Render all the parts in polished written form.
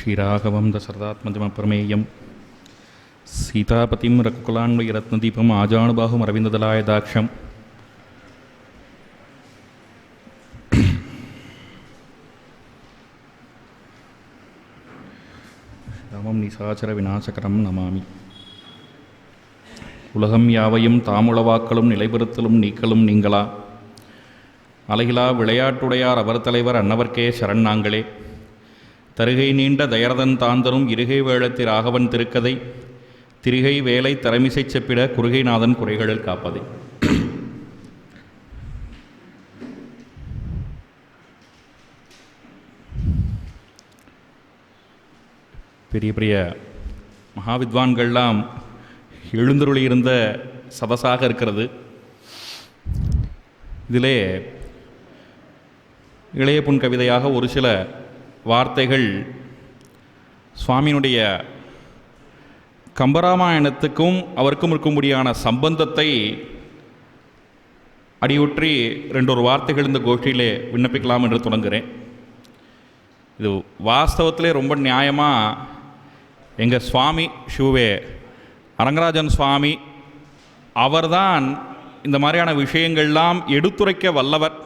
శ్రీరాఘవం దశరథాత్మజమప్రమేయం సీతాపతిం రఘుకులాన్వయరత్నదీపం ఆజానుబాహుం అరవిందదలాయదాక్షం ராமம் நிசாச்சர விநாசகரம் நமாமி. உலகம் யாவையும் தாமுளவாக்களும் நிலைபெறுத்தலும் நீக்கலும் நீங்களா அழகிலா விளையாட்டுடையார் அவர் தலைவர் அன்னவர்க்கே சரண் நாங்களே. தருகை நீண்ட தயரதன் தாந்தரும் இருகை வேளத்தி ராகவன் திருக்கதை திரிகை வேலை தரமிசை செப்பிட குறுகைநாதன் குறைகளில் காப்பதை. பெரிய பெரிய மகாவித்வான்கள்லாம் எழுந்தருளியிருந்த சதசாக இருக்கிறது. இதிலே இளைய புன் கவிதையாக ஒரு சில வார்த்தைகள் சுவாமியினுடைய கம்பராமாயணத்துக்கும் அவருக்கும் இருக்கும்படியான சம்பந்தத்தை அடியொற்றி ரெண்டொரு வார்த்தைகள் இந்த கோஷ்டியிலே விண்ணப்பிக்கலாம் என்று தொடங்குகிறேன். இது வாஸ்தவத்திலே ரொம்ப நியாயமாக எங்கள் சுவாமி ஷூவே அரங்கராஜன் சுவாமி அவர்தான் இந்த மாதிரியான விஷயங்கள்லாம் எடுத்துரைக்க வல்லவர்.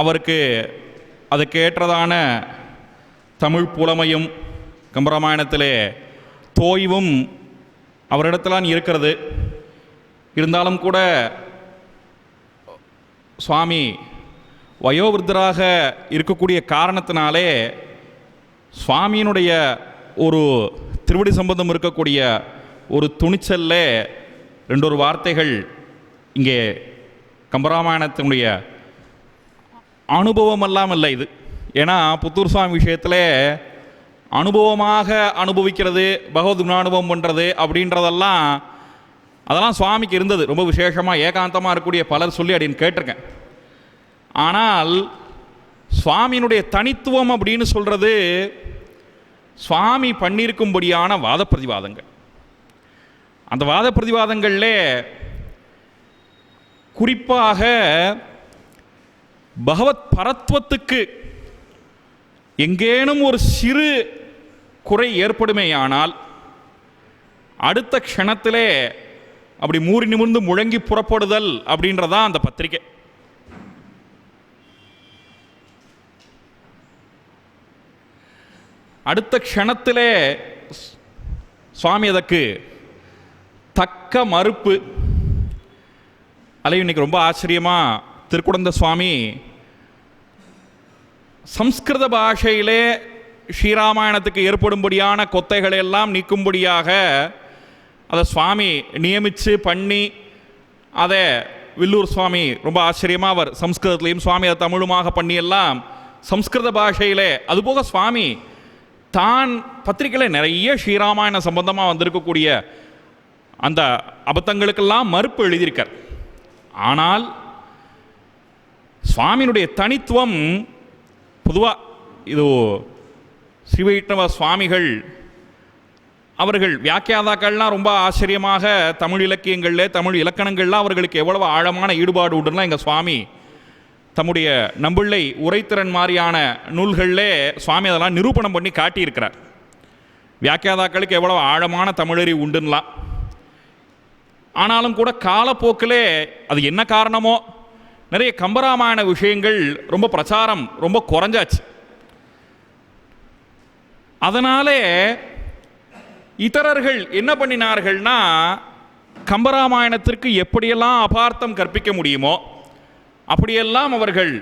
அவருக்கு அதுக்கேற்றதான தமிழ் புலமையும் கம்பராமாயணத்திலே தோய்வும் அவரிடத்திலான் இருக்கிறது. இருந்தாலும் கூட சுவாமி வயோவிருத்தராக இருக்கக்கூடிய காரணத்தினாலே சுவாமியினுடைய ஒரு திருவடி சம்பந்தம் இருக்கக்கூடிய ஒரு துணிச்சல்ல ரெண்டொரு வார்த்தைகள் இங்கே கம்பராமாயணத்தினுடைய அனுபவமெல்லாம் இல்லை இது. ஏன்னா புத்தூர் சுவாமி விஷயத்தில் அனுபவமாக அனுபவிக்கிறது, பகவத் குணானுபவம் பண்ணுறது அப்படின்றதெல்லாம் அதெல்லாம் சுவாமிக்கு இருந்தது. ரொம்ப விசேஷமாக ஏகாந்தமாக இருக்கக்கூடிய பலர் சொல்லி அப்படின்னு கேட்டிருக்கேன். ஆனால் சுவாமியினுடைய தனித்துவம் அப்படின்னு சொல்கிறது சுவாமி பண்ணியிருக்கும்படியான வாத பிரதிவாதங்கள். அந்த வாத பிரதிவாதங்களில் குறிப்பாக பகவத் பரத்வத்துக்கு எங்கேனும் ஒரு சிறு குறை ஏற்படுமேயானால் அடுத்த க்ஷணத்திலே அப்படி மூறி நிமிர்ந்து முழங்கி புறப்படுதல் அப்படின்றதா அந்த பத்திரிகை. அடுத்த க்ஷணத்திலே சுவாமி அதற்கு தக்க மறுப்பு. அல்ல இன்னைக்கு ரொம்ப ஆச்சரியமாக திருக்குடந்த சுவாமி சம்ஸ்கிருத பாஷையிலே ஸ்ரீராமாயணத்துக்கு ஏற்படும்படியான கொத்தைகளை எல்லாம் நீக்கும்படியாக அதை சுவாமி நியமித்து பண்ணி அதை வில்லூர் சுவாமி ரொம்ப ஆச்சரியமாக அவர் சம்ஸ்கிருதத்துலேயும் சுவாமி அதை தமிழுமாக பண்ணியெல்லாம் சம்ஸ்கிருத பாஷையிலே அதுபோக சுவாமி தான் பத்திரிகையில் நிறைய ஸ்ரீராமாயண சம்பந்தமாக வந்திருக்கக்கூடிய அந்த அபத்தங்களுக்கெல்லாம் மறுப்பு எழுதியிருக்கார். ஆனால் சுவாமியினுடைய தனித்துவம் பொதுவாக இது ஸ்ரீ வைஷ்ணவ சுவாமிகள் அவர்கள் வியாக்கியாதாக்கள்லாம் ரொம்ப ஆச்சரியமாக தமிழ் இலக்கியங்களில் தமிழ் இலக்கணங்கள்லாம் அவர்களுக்கு எவ்வளவு ஆழமான ஈடுபாடு உண்டுன்னா எங்கள் சுவாமி தம்முடைய நம்பிள்ளை உரைத்திறன் மாதிரியான நூல்களிலே சுவாமி அதெல்லாம் நிரூபணம் பண்ணி காட்டியிருக்கிறார். வியாக்கியாதாக்களுக்கு எவ்வளவு ஆழமான தமிழறிவு உண்டுன்னலாம். ஆனாலும் கூட காலப்போக்கிலே அது என்ன காரணமோ நிறைய கம்பராமாயண விஷயங்கள் ரொம்ப பிரச்சாரம் ரொம்ப குறைஞ்சாச்சு. அதனாலே இதரர்கள் என்ன பண்ணினார்கள்னா கம்பராமாயணத்திற்கு எப்படியெல்லாம் அபார்த்தம் கற்பிக்க முடியுமோ அப்படியெல்லாம் அவர்கள்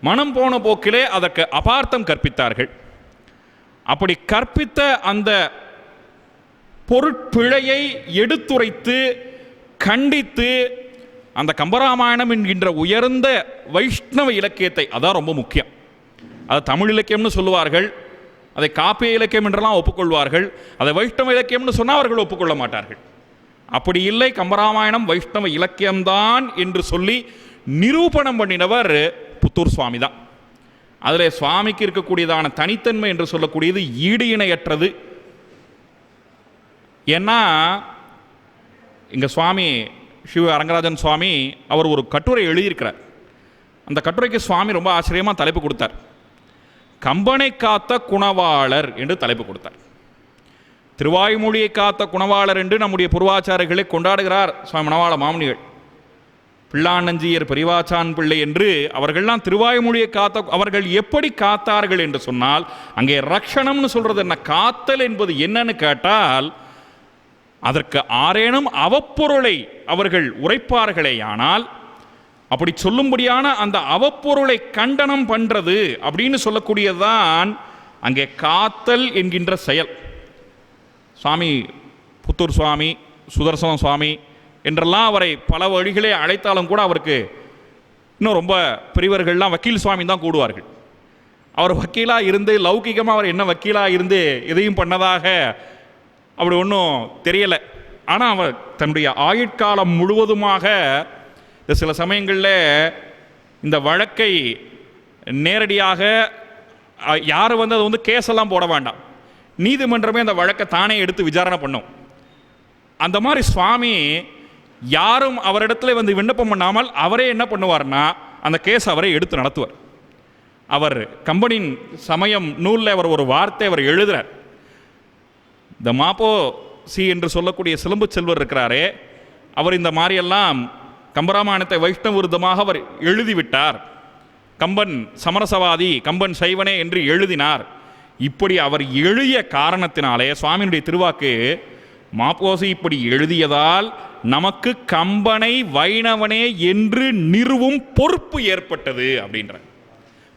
மனம் போன போக்கிலே அதற்கு அபார்த்தம் கற்பித்தார்கள். அப்படி கற்பித்த அந்த பொருட்பிழையை எடுத்துரைத்து கண்டித்து அந்த கம்பராமாயணம் என்கின்ற உயர்ந்த வைஷ்ணவ இலக்கியத்தை, அதான் ரொம்ப முக்கியம். அது தமிழ் இலக்கியம்னு சொல்லுவார்கள், அதை காப்பிய இலக்கியம் என்றெல்லாம் ஒப்புக்கொள்வார்கள். அதை வைஷ்ணவ இலக்கியம்னு சொன்னால் அவர்கள் ஒப்புக்கொள்ள மாட்டார்கள். அப்படி இல்லை, கம்பராமாயணம் வைஷ்ணவ இலக்கியம்தான் என்று சொல்லி நிரூபணம் பண்ணினவர் புத்தூர் சுவாமி தான். அதில் சுவாமிக்கு இருக்கக்கூடியதான தனித்தன்மை என்று சொல்லக்கூடியது ஈடு இணையற்றது. ஏன்னா இங்கே சுவாமி ஸ்ரீ அரங்கராஜன் சுவாமி அவர் ஒரு கட்டுரை எழுதியிருக்கிறார். அந்த கட்டுரைக்கு சுவாமி ரொம்ப ஆச்சரியமாக தலைப்பு கொடுத்தார். கம்பனை காத்த குணவாளர் என்று தலைப்பு கொடுத்தார். திருவாய்மொழியை காத்த குணவாளர் என்று நம்முடைய பூர்வாச்சாரர்களை கொண்டாடுகிறார் சுவாமி மணவாள மாமுனிகள். பிள்ளானஞ்சியர் பெரிவாச்சான் பிள்ளை என்று அவர்கள்லாம் திருவாய்மொழியை காத்த. அவர்கள் எப்படி காத்தார்கள் என்று சொன்னால், அங்கே ரக்ஷணம்னு சொல்றது என்ன, காத்தல் என்பது என்னன்னு கேட்டால், அதற்கு ஆரேனும் அவப்பொருளை அவர்கள் உரைப்பார்களேயானால், அப்படி சொல்லும்படியான அந்த அவப்பொருளை கண்டனம் பண்றது அப்படின்னு சொல்லக்கூடியதுதான் அங்கே காத்தல் என்கின்ற செயல். சுவாமி புத்தூர் சுவாமி, சுதர்சன சுவாமி என்றெல்லாம் அவரை பல வழிகளே அழைத்தாலும் கூட அவருக்கு இன்னும் ரொம்ப பெரியவர்கள்லாம் வக்கீல் சுவாமி தான் கூடுவார்கள். அவர் வக்கீலாக இருந்து லௌகிகமாக அவர் என்ன வக்கீலாக இருந்து எதையும் பண்ணதாக அப்படி ஒன்றும் தெரியலை. ஆனால் அவர் தன்னுடைய ஆயுட்காலம் முழுவதுமாக சில சமயங்களில் இந்த வழக்கை நேரடியாக யார் அதை கேஸெல்லாம் போட வேண்டாம், நீதிமன்றமே அந்த வழக்கை தானே எடுத்து விசாரணை பண்ணும். அந்த மாதிரி சுவாமி யாரும் அவரிடத்துல விண்ணப்பம் பண்ணாமல் அவரே என்ன பண்ணுவார்னா அந்த கேஸ் அவரை எடுத்து நடத்துவார். அவர் கம்பனின் சமயம் நூலில் அவர் ஒரு வார்த்தை அவர் எழுதுறார். இந்த மாப்போ சி என்று சொல்லக்கூடிய சிலம்பு செல்வர் இருக்கிறாரே, அவர் இந்த மாதிரியெல்லாம் கம்பராமாயணத்தை வைஷ்ணவ விருத்தமாக அவர் எழுதிவிட்டார். கம்பன் சமரசவாதி, கம்பன் சைவனே என்று எழுதினார். இப்படி அவர் எழுதிய காரணத்தினாலே சுவாமியினுடைய திருவாக்கு, மாப்போசி இப்படி எழுதியதால் நமக்கு கம்பனை வைணவனே என்று நிறுவும் பொறுப்பு ஏற்பட்டது அப்படின்ற.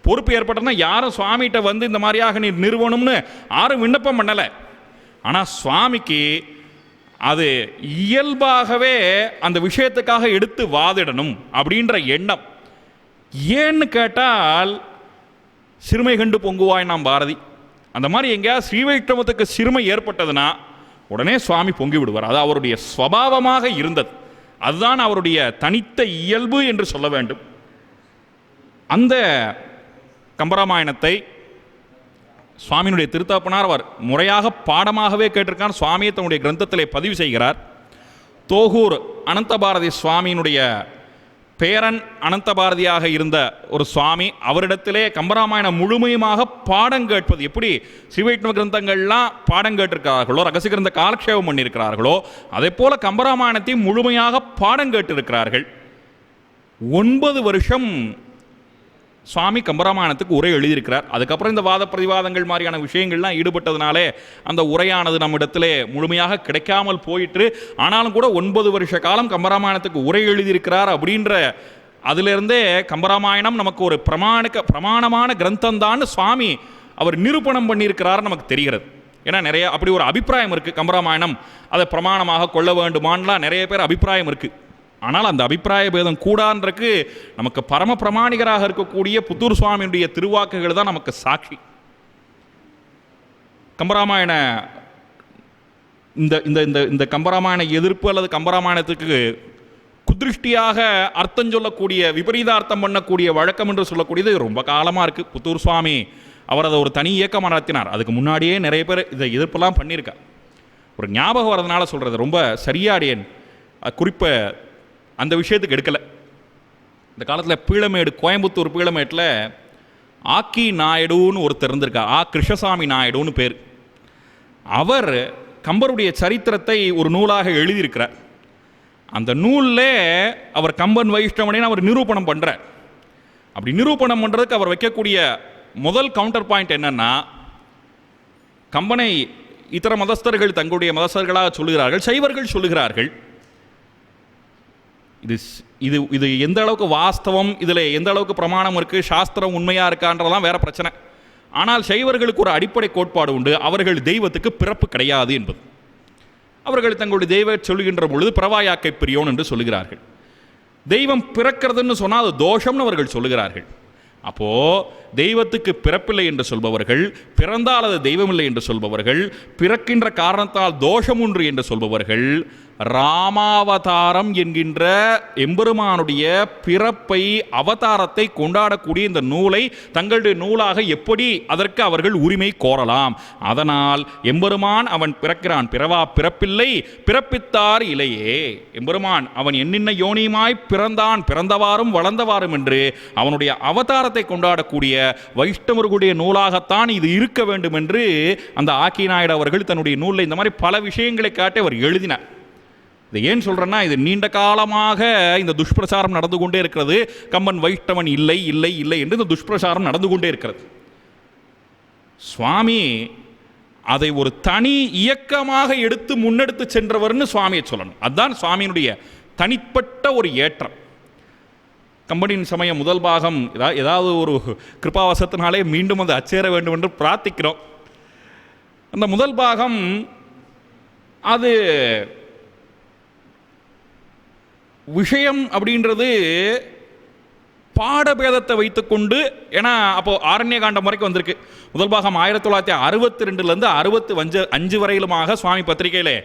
பொறுப்பு ஏற்பட்டதுன்னா யாரும் சுவாமிகிட்ட இந்த மாதிரியாக நீர் நிறுவனம்னு யாரும் விண்ணப்பம் பண்ணலை. ஆனால் சுவாமிக்கு அது இயல்பாகவே அந்த விஷயத்துக்காக எடுத்து வாதிடணும் அப்படின்ற எண்ணம். ஏன்னு கேட்டால், சிறுமை கண்டு பொங்குவாய் நாம் பாரதி. அந்த மாதிரி எங்கேயாவது ஸ்ரீ வைஷ்ணவத்துக்கு சிறுமை ஏற்பட்டதுன்னா உடனே சுவாமி பொங்கி விடுவார். அது அவருடைய ஸ்வபாவமாக இருந்தது. அதுதான் அவருடைய தனித்த இயல்பு என்று சொல்ல வேண்டும். அந்த கம்பராமாயணத்தை சுவாமியினுடைய திருத்தப்பனார் அவர் முறையாக பாடமாகவே கேட்டிருக்கார். சுவாமியை தன்னுடைய கிரந்தத்திலே பதிவு செய்கிறார். தோகூர் அனந்தபாரதி சுவாமியினுடைய பேரன் அனந்தபாரதியாக இருந்த ஒரு சுவாமி, அவரிடத்திலே கம்பராமாயணம் முழுமையுமாக பாடம் கேட்பது, எப்படி ஸ்ரீ வைஷ்ணவ கிரந்தங்கள்லாம் பாடம் கேட்டிருக்கிறார்களோ, ரகசிய கிரந்த காலக்ஷேபம் பண்ணியிருக்கிறார்களோ, அதே போல கம்பராமாயணத்தையும் முழுமையாக பாடம் கேட்டிருக்கிறார்கள். 9 வருஷம் சுவாமி கம்பராமாயணத்துக்கு உரை எழுதியிருக்கிறார். அதுக்கப்புறம் இந்த வாத பிரதிவாதங்கள் மாதிரியான விஷயங்கள்லாம் ஈடுபட்டதுனாலே அந்த உரையானது நம்மிடத்திலே முழுமையாக கிடைக்காமல் போயிட்டு, ஆனாலும் கூட 9 வருஷ காலம் கம்பராமாயணத்துக்கு உரை எழுதியிருக்கிறார். அப்படின்ற அதிலிருந்தே கம்பராமாயணம் நமக்கு ஒரு பிரமாணமான கிரந்தம்தான் சுவாமி அவர் நிரூபணம் பண்ணியிருக்கிறார் நமக்கு தெரிகிறது. ஏன்னா நிறைய அப்படி ஒரு அபிப்பிராயம் இருக்குது, கம்பராமாயணம் அதை பிரமாணமாக கொள்ள வேண்டுமான்லாம் நிறைய பேர் அபிப்பிராயம் இருக்குது. ஆனால் அந்த அபிப்பிராய பேதம் கூடான்றக்கு நமக்கு பரம பிரமாணிகராக இருக்கக்கூடிய புத்தூர் சுவாமியுடைய திருவாக்குகள் தான் நமக்கு சாட்சி. கம்பராமாயண இந்த இந்த இந்த கம்பராமாயண எதிர்ப்பு அல்லது கம்பராமாயணத்துக்கு குதிருஷ்டியாக அர்த்தம் சொல்லக்கூடிய, விபரீதார்த்தம் பண்ணக்கூடிய வழக்கம் என்று சொல்லக்கூடியது ரொம்ப காலமாக இருக்குது. புத்தூர் சுவாமி அவர் அதை ஒரு தனி இயக்கமாக நடத்தினார். அதுக்கு முன்னாடியே நிறைய பேர் இதை எதிர்ப்பெல்லாம் பண்ணியிருக்கா. ஒரு ஞாபகம் வரதுனால சொல்கிறது, ரொம்ப சரியாடியன் குறிப்பை அந்த விஷயத்துக்கு எடுக்கலை. இந்த காலத்தில் பீளமேடு, கோயம்புத்தூர் பீளமேட்டில் ஆக்கி நாயுடுன்னு ஒருத்தர் இருந்திருக்கார். கிருஷ்ணசாமி நாயுடுன்னு பேர். அவர் கம்பருடைய சரித்திரத்தை ஒரு நூலாக எழுதியிருக்கிறார். அந்த நூலில் அவர் கம்பன் வைஷ்ணவனே அவர் நிரூபணம் பண்ணுறார். அப்படி நிரூபணம் பண்ணுறதுக்கு அவர் வைக்கக்கூடிய முதல் கவுண்டர் பாயிண்ட் என்னன்னா, கம்பனை இதர மதஸ்தர்கள் தங்களுடைய மதஸ்தர்களாக சொல்லுகிறார்கள், சைவர்கள் சொல்லுகிறார்கள். இது இது இது எந்த அளவுக்கு வாஸ்தவம், இதில் எந்த அளவுக்கு பிரமாணம் இருக்குது, சாஸ்திரம் உண்மையாக இருக்கான்றதெல்லாம் வேற பிரச்சனை. ஆனால் சைவர்களுக்கு ஒரு அடிப்படை கோட்பாடு உண்டு, அவர்கள் தெய்வத்துக்கு பிறப்பு கிடையாது என்பது. அவர்கள் தங்களுடைய தெய்வ சொல்லுகின்ற பொழுது பிரவாயாக்கை பிரியோன் என்று சொல்லுகிறார்கள். தெய்வம் பிறக்கிறதுன்னு சொன்னால் அது தோஷம்னு அவர்கள் சொல்லுகிறார்கள். அப்போது தெய்வத்துக்கு பிறப்பில்லை என்று சொல்பவர்கள், பிறந்தால் அது தெய்வமில்லை என்று சொல்பவர்கள், பிறக்கின்ற காரணத்தால் தோஷம் ஒன்று என்று சொல்பவர்கள் ராமாவதாரம் என்கின்ற எம்பெருமானுடைய பிறப்பை அவதாரத்தை கொண்டாடக்கூடிய இந்த நூலை தங்களுடைய நூலாக எப்படி அதற்கு அவர்கள் உரிமை கோரலாம்? அதனால் எம்பெருமான் அவன் பிறக்கிறான், பிறப்பில்லை பிறப்பித்தார் இலையே. எம்பெருமான் அவன் என்னென்ன யோனியுமாய் பிறந்தான், பிறந்தவாறும் வளர்ந்தவாறும் என்று அவனுடைய அவதாரத்தை கொண்டாடக்கூடிய வைஷ்ணவர்களுடைய நூலாகத்தான் இது இருக்க வேண்டும் என்று அந்த ஆக்கி நாயுடு அவர்கள் தன்னுடைய நூலில் இந்த மாதிரி பல விஷயங்களை காட்டி அவர் எழுதினார். இதை ஏன் சொல்கிறேன்னா, இது நீண்ட காலமாக இந்த துஷ்பிரசாரம் நடந்து கொண்டே இருக்கிறது. கம்பன் வைஷ்ணவன் இல்லை இல்லை இல்லை என்று இந்த துஷ்பிரசாரம் நடந்து கொண்டே இருக்கிறது. சுவாமி அதை ஒரு தனி இயக்கமாக எடுத்து முன்னெடுத்து சென்றவர்னு சுவாமியை சொல்லணும். அதுதான் சுவாமியினுடைய தனிப்பட்ட ஒரு ஏற்றம். கம்பனின் சமயம் முதல் பாகம் ஏதாவது ஒரு கிருபாவசத்தினாலே மீண்டும் அது அச்சேர வேண்டும் என்று பிரார்த்திக்கிறோம். அந்த முதல் பாகம் அது விஷயம் அப்படின்றது பாடபேதத்தை வைத்துக்கொண்டு, ஏன்னா அப்போ ஆரண்ய காண்டம் வரைக்கும் வந்திருக்கு. முதல் பாகம் 1962 65 வரையிலுமாக சுவாமி பத்திரிகையில்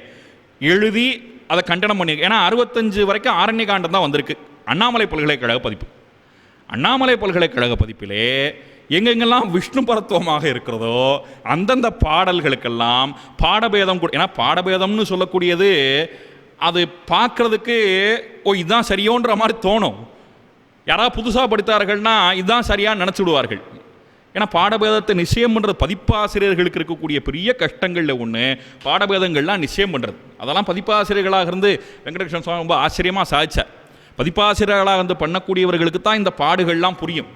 எழுதி அதை கண்டனம் பண்ணி, ஏன்னா 65 வரைக்கும் ஆரண்ய காண்டம் தான் வந்திருக்கு. அண்ணாமலை பல்கலைக்கழக பதிப்பு. அண்ணாமலை பல்கலைக்கழக பதிப்பிலே எங்கெங்கெல்லாம் விஷ்ணு பரத்துவமாக இருக்கிறதோ அந்தந்த பாடல்களுக்கெல்லாம் பாடபேதம், ஏன்னா பாடபேதம்னு சொல்லக்கூடியது அது பார்க்கறதுக்கு இதுதான் சரியோன்ற மாதிரி தோணும். யாராவது புதுசாக படித்தார்கள்னா இதுதான் சரியான்னு நினச்சி விடுவார்கள். ஏன்னா பாடபேதத்தை நிச்சயம் பண்ணுறது பதிப்பாசிரியர்களுக்கு இருக்கக்கூடிய பெரிய கஷ்டங்களில் ஒன்று பாடபேதங்கள்லாம் நிச்சயம் பண்ணுறது. அதெல்லாம் பதிப்பாசிரியர்களாக இருந்து வெங்கடகிருஷ்ண சுவாமி ரொம்ப ஆச்சரியமாக சாதிச்சார். பதிப்பாசிரியர்களாக இருந்து பண்ணக்கூடியவர்களுக்கு தான் இந்த பாடுகள்லாம் புரியும்.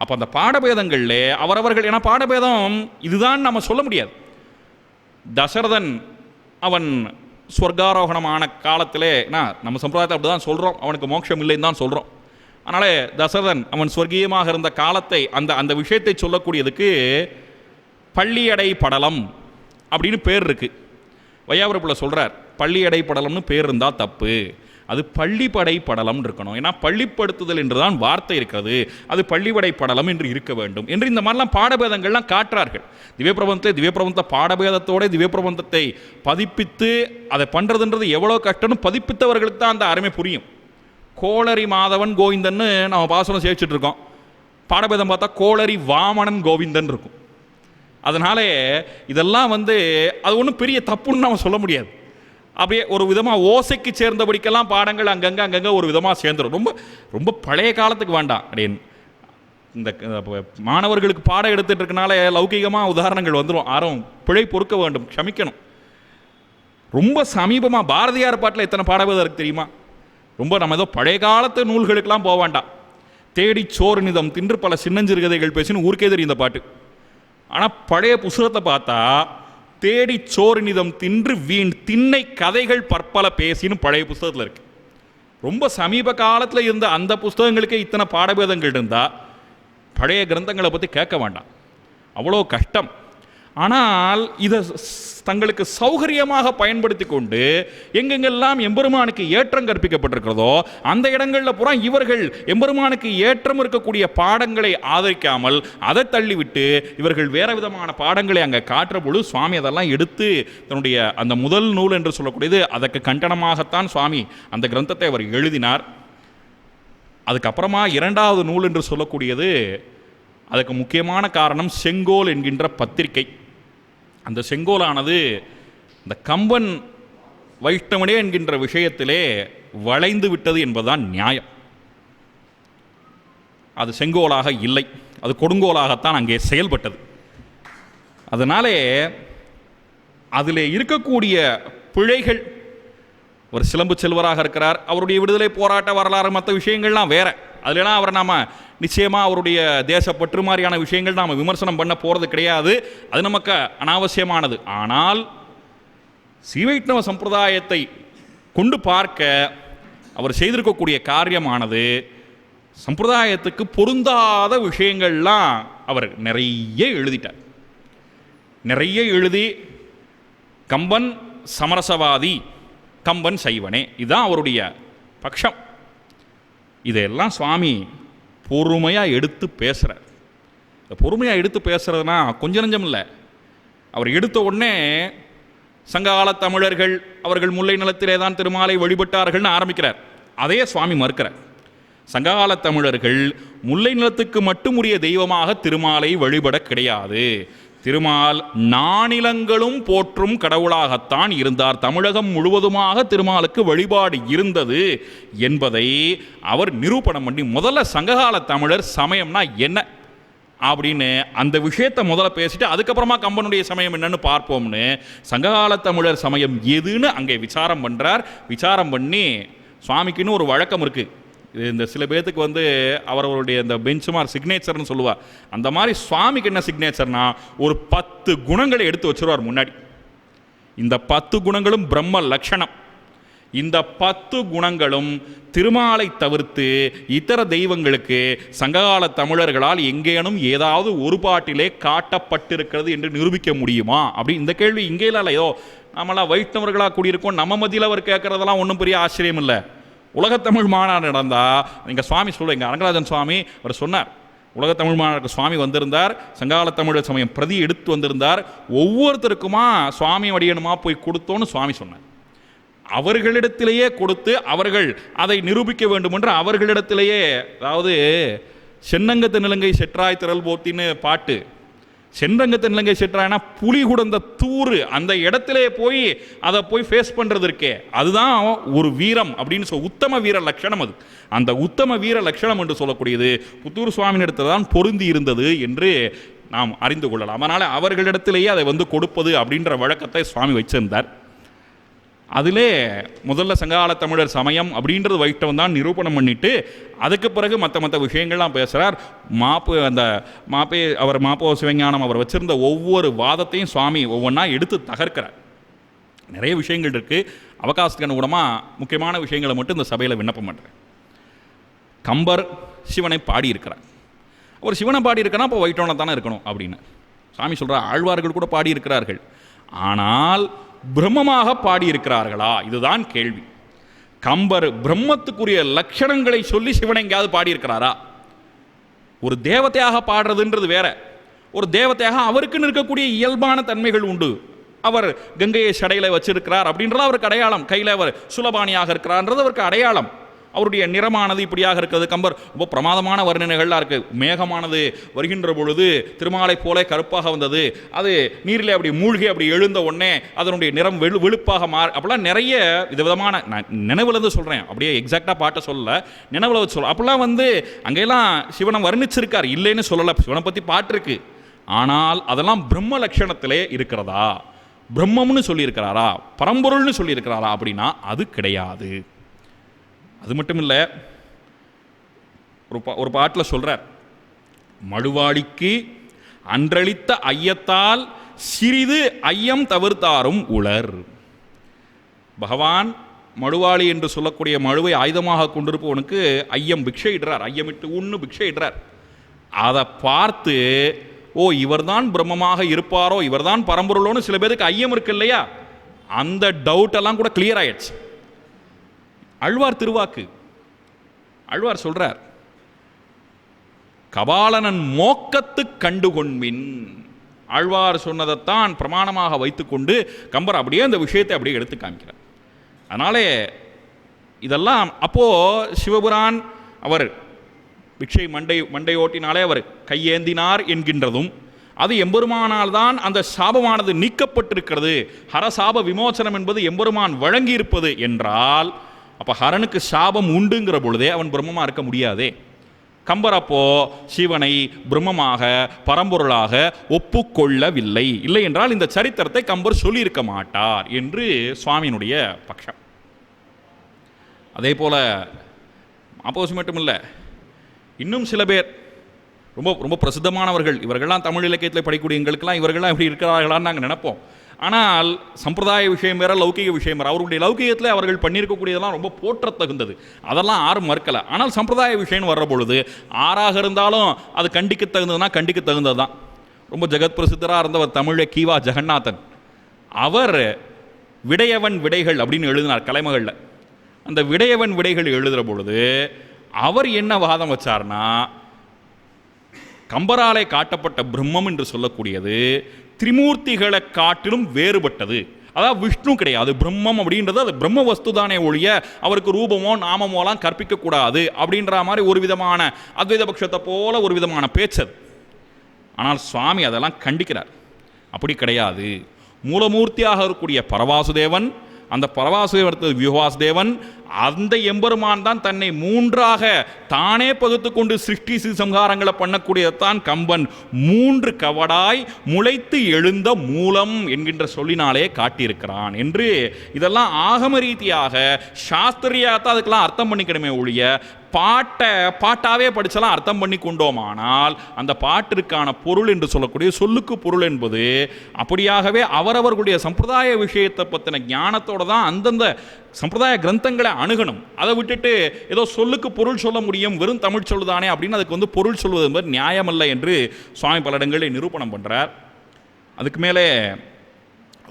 அப்போ அந்த பாடபேதங்களில் அவரவர்கள், ஏன்னா பாடபேதம் இதுதான் நம்ம சொல்ல முடியாது. தசரதன் அவன் ஸ்வர்காரோகணமான காலத்திலே, நம்ம சம்பிரதாயத்தை அப்படி தான் சொல்கிறோம், அவனுக்கு மோட்சம் இல்லைன்னு தான் சொல்கிறோம். அதனால் தசரதன் அவன் ஸ்வர்கீயமாக இருந்த காலத்தை அந்த விஷயத்தை சொல்லக்கூடியதுக்கு பள்ளியடை படலம் அப்படின்னு பேர் இருக்குது. வையாபுரப்பில் சொல்கிறார், பள்ளியடை படலம்னு பேர் இருந்தால் தப்பு, அது பள்ளிப்படை படலம் இருக்கணும். ஏன்னா பள்ளிப்படுத்துதல் என்று தான் வார்த்தை இருக்கிறது, அது பள்ளிப்படை படலம் என்று இருக்க வேண்டும் என்று இந்த மாதிரிலாம் பாடபேதங்கள்லாம் காட்டுறார்கள். திவ்யப்பிரபந்த பாடபேதத்தோட திவ்யப்பிரபந்தத்தை பதிப்பித்து அதை பண்ணுறதுன்றது எவ்வளோ கஷ்டம்னு பதிப்பித்தவர்களுக்கு தான் அந்த அருமை புரியும். கோளரி மாதவன் கோவிந்தன்னு நம்ம பாசனம் சேவிச்சுட்டு இருக்கோம். பாடபேதம் பார்த்தா கோளரி வாமனன் கோவிந்தன் இருக்கும். அதனாலே இதெல்லாம் அது ஒன்றும் பெரிய தப்புன்னு நம்ம சொல்ல முடியாது. அப்படியே ஒரு விதமாக ஓசைக்கு சேர்ந்தபடிக்கெல்லாம் பாடங்கள் அங்கங்கே ஒரு விதமாக சேர்ந்துடும். ரொம்ப ரொம்ப பழைய காலத்துக்கு வேண்டாம். அப்படின்னு இந்த மாணவர்களுக்கு பாடம் எடுத்துகிட்டு இருக்கனால லௌகிகமாக உதாரணங்கள் வந்துடும். யாரும் பிழை பொறுக்க வேண்டும், க்ஷமிக்கணும். ரொம்ப சமீபமாக பாரதியார் பாட்டில் எத்தனை பாடபேதம் இருக்குது தெரியுமா? ரொம்ப நம்ம ஏதோ பழைய காலத்து நூல்களுக்கெல்லாம் போக வேண்டாம். தேடி சோறு நிதம் தின்று பல சின்னஞ்சிறுகதைகள் பேசின்னு ஊருக்கே தெரியும் இந்த பாட்டு. ஆனால் பழைய புஸ்தகத்தை பார்த்தா தேடி சோறு நிதம் தின்று வீண் திண்ணை கதைகள் பற்பல பேசின்னு பழைய புஸ்தகத்தில் இருக்கு. ரொம்ப சமீப காலத்தில் இருந்த அந்த புஸ்தகங்களுக்கே இத்தனை பாடபேதங்கள் இருந்தால் பழைய கிரந்தங்களை பற்றி கேட்க வேண்டாம், அவ்வளோ கஷ்டம். ஆனால் இதை தங்களுக்கு சௌகரியமாக பயன்படுத்தி கொண்டு எங்கெங்கெல்லாம் எம்பெருமானுக்கு ஏற்றம் கற்பிக்கப்பட்டிருக்கிறதோ அந்த இடங்களில் பூரா இவர்கள் எம்பெருமானுக்கு ஏற்றம் இருக்கக்கூடிய பாடங்களை ஆதரிக்காமல் அதை தள்ளிவிட்டு இவர்கள் வேறு விதமான பாடங்களை அங்கே காட்டுற பொழுது சுவாமி அதெல்லாம் எடுத்து தன்னுடைய அந்த முதல் நூல் என்று சொல்லக்கூடியது அதற்கு கண்டனமாகத்தான் சுவாமி அந்த கிரந்தத்தை அவர் எழுதினார். அதுக்கப்புறமா இரண்டாவது நூல் என்று சொல்லக்கூடியது, அதுக்கு முக்கியமான காரணம் செங்கோல் என்கின்ற பத்திரிகை. அந்த செங்கோலானது இந்த கம்பன் வைஷ்ணவனே என்கின்ற விஷயத்திலே வளைந்து விட்டது என்பதுதான் நியாயம். அது செங்கோலாக இல்லை, அது கொடுங்கோலாகத்தான் அங்கே செயல்பட்டது. அதனாலே அதில் இருக்கக்கூடிய பிழைகள், ஒரு சிலம்பு செல்வராக இருக்கிறார், அவருடைய விடுதலை போராட்ட வரலாறு மற்ற விஷயங்கள்லாம் வேற. அதுலாம் அவரை நாம் நிச்சயமாக அவருடைய தேசப்பற்று மாதிரியான விஷயங்கள் நாம் விமர்சனம் பண்ண போகிறது கிடையாது, அது நமக்கு அனாவசியமானது. ஆனால் ஸ்ரீவைஷ்ணவ சம்பிரதாயத்தை கொண்டு பார்க்க அவர் செய்திருக்கக்கூடிய காரியமானது சம்பிரதாயத்துக்கு பொருந்தாத விஷயங்கள்லாம் அவர் நிறைய எழுதிட்டார். நிறைய எழுதி கம்பன் சமரசவாதி, கம்பன் சைவனே, இதுதான் அவருடைய பட்சம். இதையெல்லாம் சுவாமி பொறுமையாக எடுத்து பேசுகிறார். பொறுமையாக எடுத்து பேசுகிறதுனா கொஞ்சம் நஞ்சம் இல்லை. அவர் எடுத்த உடனே சங்ககால தமிழர்கள் அவர்கள் முல்லை நிலத்திலே தான் திருமாலை வழிபட்டார்கள்னு ஆரம்பிக்கிறார். அதே சுவாமி மறுக்கிறார். சங்ககால தமிழர்கள் முல்லை நிலத்துக்கு மட்டும் உரிய தெய்வமாக திருமாலை வழிபட கிடையாது. திருமால் நானிலங்களும் போற்றும் கடவுளாகத்தான் இருந்தார். தமிழகம் முழுவதுமாக திருமாலுக்கு வழிபாடு இருந்தது என்பதை அவர் நிரூபணம் பண்ணி முதல்ல சங்ககால தமிழர் சமயம்னா என்ன அப்படின்னு அந்த விஷயத்தை முதல்ல பேசிட்டு அதுக்கப்புறமா கம்பனுடைய சமயம் என்னன்னு பார்ப்போம்னு சங்ககால தமிழர் சமயம் எதுன்னு அங்கே விசாரம் பண்ணுறார். விசாரம் பண்ணி சுவாமிக்குன்னு ஒரு வழக்கம் இருக்குது. இந்த சில பேர்த்துக்கு வந்து அவர்களுடைய இந்த பெஞ்ச்மார்க் சிக்னேச்சர்னு சொல்லுவார். அந்த மாதிரி சுவாமிக்கு என்ன சிக்னேச்சர்னா ஒரு 10 குணங்களை எடுத்து வச்சுருவார் முன்னாடி. இந்த 10 குணங்களும் பிரம்ம லட்சணம். இந்த 10 குணங்களும் திருமாலை தவிர்த்து இதர தெய்வங்களுக்கு சங்ககால தமிழர்களால் எங்கேனும் ஏதாவது ஒரு பாட்டிலே காட்டப்பட்டிருக்கிறது என்று நிரூபிக்க முடியுமா அப்படி இந்த கேள்வி இங்கே இல்லை. ஏதோ நம்மளாம் வைஷ்ணவர்களாக கூடியிருக்கோம், நம்ம மத்தியில் அவர் கேட்குறதெல்லாம் ஒன்றும் பெரிய ஆச்சரியம் இல்லை. உலகத்தமிழ் மாநாடு நடந்தால் நீங்கள் சுவாமி எங்கள் அரங்கராஜன் சுவாமி அவர் சொன்னார், உலகத்தமிழ் மாநாட்டுக்கு சுவாமி வந்திருந்தார், சங்ககால தமிழர் சமயம் பிரதி எடுத்து வந்திருந்தார், ஒவ்வொருத்தருக்குமா சுவாமி வடிவனுமா போய் கொடுத்தோன்னு சுவாமி சொன்னார். அவர்களிடத்திலேயே கொடுத்து அவர்கள் அதை நிரூபிக்க வேண்டும் என்று அவர்களிடத்திலேயே, அதாவது சென்னங்கத்து நிலங்கை செற்றாய் திரள் போத்தின்னு பாட்டு, சென்றங்கத்து நிலங்கை செற்றாய்னா புலி குடந்த தூறு, அந்த இடத்திலே போய் அதை போய் ஃபேஸ் பண்ணுறது இருக்கே அதுதான் ஒரு வீரம் அப்படின்னு உத்தம வீர லட்சணம். அது அந்த உத்தம வீர லட்சணம் என்று சொல்லக்கூடியது புத்தூர் சுவாமியிடத்தில் தான் பொருந்தி இருந்தது என்று நாம் அறிந்து கொள்ளலாம். அதனால் அவர்களிடத்திலேயே அதை வந்து கொடுப்பது அப்படின்ற வழக்கத்தை சுவாமி வச்சிருந்தார். அதிலே முதல்ல சங்ககால தமிழர் சமயம் அப்படின்றது வைஷ்ணவம் தான் நிரூபணம் பண்ணிட்டு அதுக்கு பிறகு மற்ற விஷயங்கள்லாம் பேசுகிறார். மாப்போ சிவஞானம் அவர் வச்சிருந்த ஒவ்வொரு வாதத்தையும் சுவாமி ஒவ்வொன்றா எடுத்து தகர்க்கிறார். நிறைய விஷயங்கள் இருக்குது. அவகாசத்துக்கு அனுகுணமாக முக்கியமான விஷயங்களை மட்டும் இந்த சபையில் விண்ணப்பம் பண்ணுறேன். கம்பர் சிவனை பாடியிருக்கிறார். அவர் சிவனை பாடியிருக்கிறா அப்போ வைஷ்ணவனை தானே இருக்கணும் அப்படின்னு சுவாமி சொல்கிறார். ஆழ்வார்கள் கூட பாடியிருக்கிறார்கள், ஆனால் பிரம்மமாக பாடியிருக்கிறார்களா? இதுதான் கேள்வி. கம்பர் பிரம்மத்துக்குரிய லட்சணங்களை சொல்லி சிவனை எங்கேயாவது பாடியிருக்கிறாரா? ஒரு தேவதையாக பாடுறதுன்றது வேற. ஒரு தேவதையாக அவருக்குன்னு இருக்கக்கூடிய இயல்பான தன்மைகள் உண்டு. அவர் கங்கையை சடையில் வச்சிருக்கிறார் அப்படின்றது அவருக்கு அடையாளம். கையில் அவர் சுலபானியாக இருக்கிறார்ன்றது அவருக்கு அடையாளம். அவருடைய நிறமானது இப்படியாக இருக்கிறது. கம்பர் ரொம்ப பிரமாதமான வர்ணனைகள்லாம் இருக்குது. மேகமானது வருகின்ற பொழுது திருமாலை போல கருப்பாக வந்தது, அது நீரில் அப்படி மூழ்கி அப்படி எழுந்த உடனே அதனுடைய நிறம் வெளுப்பாக அப்படிலாம் நிறைய விதவிதமான, நான் நினைவுலேருந்து சொல்கிறேன், அப்படியே எக்ஸாக்டாக பாட்டை சொல்லலை, நினைவில் வச்சு சொல்ல அப்படிலாம் வந்து அங்கெல்லாம் சிவனை வர்ணிச்சிருக்கார், இல்லைன்னு சொல்லலை. சிவனை பற்றி பாட்டு இருக்கு, ஆனால் அதெல்லாம் பிரம்ம லட்சணத்திலே இருக்கிறதா? பிரம்மம்னு சொல்லியிருக்கிறாரா? பரம்பொருள்னு சொல்லியிருக்கிறாரா? அப்படின்னா அது கிடையாது. அது மட்டும் இல்லை, ஒரு பாட்டில் சொல்கிறார், மழுவாளிக்கு அன்றளித்த ஐயத்தால் சிறிது ஐயம் தவிர்த்தாரும் உளர். பகவான் மழுவாளி என்று சொல்லக்கூடிய மழுவை ஆயுதமாக கொண்டிருப்பவனுக்கு ஐயம் பிக்ஷை இடுறார், ஐயமிட்டு உண்ணு பிக்ஷை இடுறார். அதை பார்த்து ஓ இவர்தான் பிரம்மமாக இருப்பாரோ, இவர்தான் பரம்பொருளோன்னு சில பேருக்கு ஐயம் இருக்கு இல்லையா, அந்த டவுட்டெல்லாம் கூட கிளியர் ஆயிடுச்சு. ஆழ்வார் திருவாக்கு, ஆழ்வார் சொல்றார், கபாலனன் மோக்கத்து கண்டுகொண்பின். ஆழ்வார் சொன்னதைத்தான் பிரமாணமாக வைத்துக்கொண்டு கம்பர் அப்படியே அந்த விஷயத்தை அப்படியே எடுத்து காமிக்கிறார். அதனாலே இதெல்லாம் அப்போ சிவபுரான் அவர் பிக்ஷை மண்டையோட்டினாலே அவர் கையேந்தினார் என்கின்றதும், அது எம்பெருமானால் தான் அந்த சாபமானது நீக்கப்பட்டிருக்கிறது, ஹரசாப விமோசனம் என்பது எம்பெருமான் வழங்கியிருப்பது என்றால், அப்போ ஹரனுக்கு சாபம் உண்டுங்கிற பொழுதே அவன் பிரம்மமாக இருக்க முடியாதே. கம்பர் அப்போ சிவனை பிரம்மமாக பரம்பொருளாக ஒப்புக்கொள்ளவில்லை. இல்லை என்றால் இந்த சரித்திரத்தை கம்பர் சொல்லியிருக்க மாட்டார் என்று சுவாமியினுடைய பட்சம். அதே போல் ஆப்போசிட் மட்டும் இல்லை, இன்னும் சில பேர் ரொம்ப ரொம்ப பிரசித்தமானவர்கள், இவர்கள்லாம் தமிழ் இலக்கியத்தில் படிக்கக்கூடிய எங்களுக்கெல்லாம் இவர்கள்லாம் இப்படி இருக்கிறார்களான்னு நாங்கள் நினைப்போம். ஆனால் சம்பிரதாய விஷயம் வேற, லௌகிக விஷயம் வேறு. அவர்களுடைய லௌகிகத்தில் அவர்கள் பண்ணியிருக்கக்கூடியதெல்லாம் ரொம்ப போற்றத்தகுந்தது, அதெல்லாம் யாரும் மறுக்கலை. ஆனால் சம்பிரதாய விஷயம்னு வர்ற பொழுது ஆறாக இருந்தாலும் அது கண்டிக்க தகுந்ததுன்னா கண்டிக்க தகுந்தது தான். ரொம்ப ஜெகத் பிரசித்தராக இருந்தவர் தமிழை கீவா ஜெகநாதன், அவர் விடையவன் விடைகள் அப்படின்னு எழுதினார் கலைமகளில். அந்த விடையவன் விடைகள் எழுதுகிற பொழுது அவர் என்ன வாதம் வச்சார்னா, கம்பராலே காட்டப்பட்ட பிரம்மம் என்று சொல்லக்கூடியது திரிமூர்த்திகளை காட்டிலும் வேறுபட்டது. அதாவது விஷ்ணு கிடையாது, பிரம்மம் அப்படின்றது அது பிரம்ம வஸ்து தானே ஒழிய அவருக்கு ரூபமோ நாமமோலாம் கற்பிக்கக்கூடாது அப்படின்ற மாதிரி ஒரு விதமான அத்வைத பட்சத்தை போல ஒரு விதமான பேச்சது. ஆனால் சுவாமி அதெல்லாம் கண்டிக்கிறார். அப்படி கிடையாது. மூலமூர்த்தியாக இருக்கக்கூடிய பரவாசுதேவன், அந்த பரவாசுதேவன் வியூவாசுதேவன், அந்த எம்பெருமான் தான் தன்னை மூன்றாக தானே பகுத்து கொண்டு சிருஷ்டி சம்ஹாரங்களை பண்ணக்கூடியதான் கம்பன் 3 கவடாய் முளைத்து எழுந்த மூலம் என்கின்ற சொல்லினாலே காட்டியிருக்கிறான் என்று. இதெல்லாம் ஆகம ரீதியாக சாஸ்திரியாக அதுக்கெல்லாம் அர்த்தம் பண்ணிக்கணுமே ஒழிய பாட்டாவே படிச்சலாம் அர்த்தம் பண்ணி கொண்டோமானால் அந்த பாட்டிற்கான பொருள் என்று சொல்லக்கூடிய சொல்லுக்கு பொருள் என்பது அப்படியாகவே அவரவர்களுடைய சம்பிரதாய விஷயத்தை பற்றின ஞானத்தோட தான் அந்தந்த சம்பிரதாய கிரந்தங்களை அணுகணும். அதை விட்டுட்டு ஏதோ சொல்லுக்கு பொருள் சொல்ல முடியும், வெறும் தமிழ் சொல்லுதானே அப்படின்னு அதுக்கு பொருள் சொல்வது என்பது நியாயமல்ல என்று சுவாமி பல இடங்களில் நிரூபணம் பண்ணுறார். அதுக்கு மேலே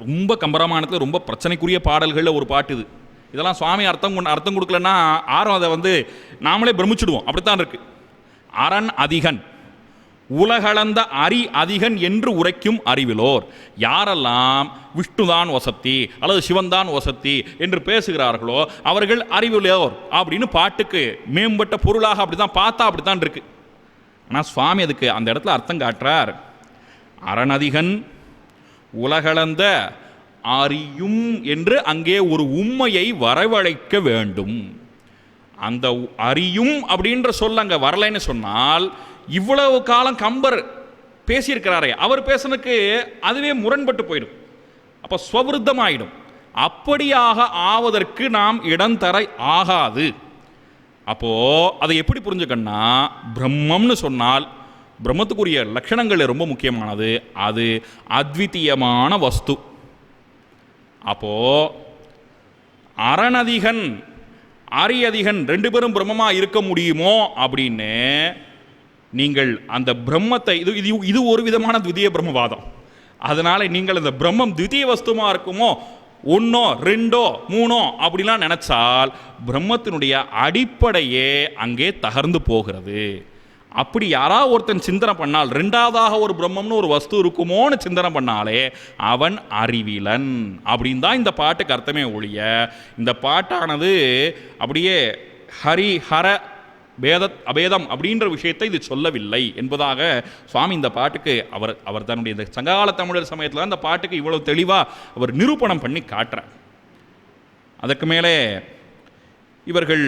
ரொம்ப கம்பராமாயணத்தில் ரொம்ப பிரச்சனைக்குரிய பாடல்களில் ஒரு பாட்டு இது. இதெல்லாம் சுவாமி அர்த்தம் கொடுக்கலன்னா ஆரம் அதை நாமளே பிரமிச்சுடுவோம். அப்படித்தான் இருக்கு. அரண் அதிகன் உலகளந்த அரி அதிகன் என்று உரைக்கும் அறிவிலோர். யாரெல்லாம் விஷ்ணுதான் வசத்தி அல்லது சிவன்தான் வசத்தி என்று பேசுகிறார்களோ அவர்கள் அறிவிலோர் அப்படின்னு பாட்டுக்கு மேம்பட்ட பொருளாக அப்படிதான் பார்த்தா அப்படித்தான் இருக்கு. ஆனால் சுவாமி அதுக்கு அந்த இடத்துல அர்த்தம் காட்டுறார். அரணதிகன் உலகளந்த அறியும் என்று அங்கே ஒரு உண்மையை வரவழைக்க வேண்டும். அந்த அறியும் அப்படின்ற சொல்ல அங்கே வரலைன்னு சொன்னால் இவ்வளவு காலம் கம்பர் பேசியிருக்கிறாரே அவர் பேசுனதுக்கு அதுவே முரண்பட்டு போயிடும். அப்போ ஸ்வவிருத்தமாயிடும். அப்படியாக ஆவதற்கு நாம் இடம் தர ஆகாது. அப்போ அதை எப்படி புரிஞ்சுக்கணும்னா பிரம்மம்னு சொன்னால் பிரம்மத்துக்குரிய லட்சணங்கள் ரொம்ப முக்கியமானது. அது அத்விதீயமான வஸ்து. அப்போ அரணதிகன் அரியதிகன் 2 பேரும் பிரம்மமா இருக்க முடியுமோ அப்படின்னு நீங்கள் அந்த பிரம்மத்தை இது ஒரு விதமான த்விதீய பிரம்மவாதம். அதனால நீங்கள் அந்த பிரம்மம் த்விதீய வஸ்துமா இருக்குமோ 1 2 3 அப்படிலாம் நினைச்சால் பிரம்மத்தினுடைய அடிப்படையே அங்கே தகர்ந்து போகிறது. அப்படி யாராவது ஒருத்தன் சிந்தனை பண்ணால் 2வதாக ஒரு பிரம்மம்னு ஒரு வஸ்து இருக்குமோன்னு சிந்தனை பண்ணாலே அவன் அறிவிலன் அப்படின்னு தான் இந்த பாட்டுக்கு அர்த்தமே ஒழிய இந்த பாட்டானது அப்படியே ஹரி ஹர அபேதம் அப்படின்ற விஷயத்தை இது சொல்லவில்லை என்பதாக சுவாமி இந்த பாட்டுக்கு அவர் தன்னுடைய இந்த சங்ககால தமிழர் சமயத்தில் அந்த பாட்டுக்கு இவ்வளவு தெளிவாக அவர் நிரூபணம் பண்ணி காட்டுறார். அதுக்கு மேலே இவர்கள்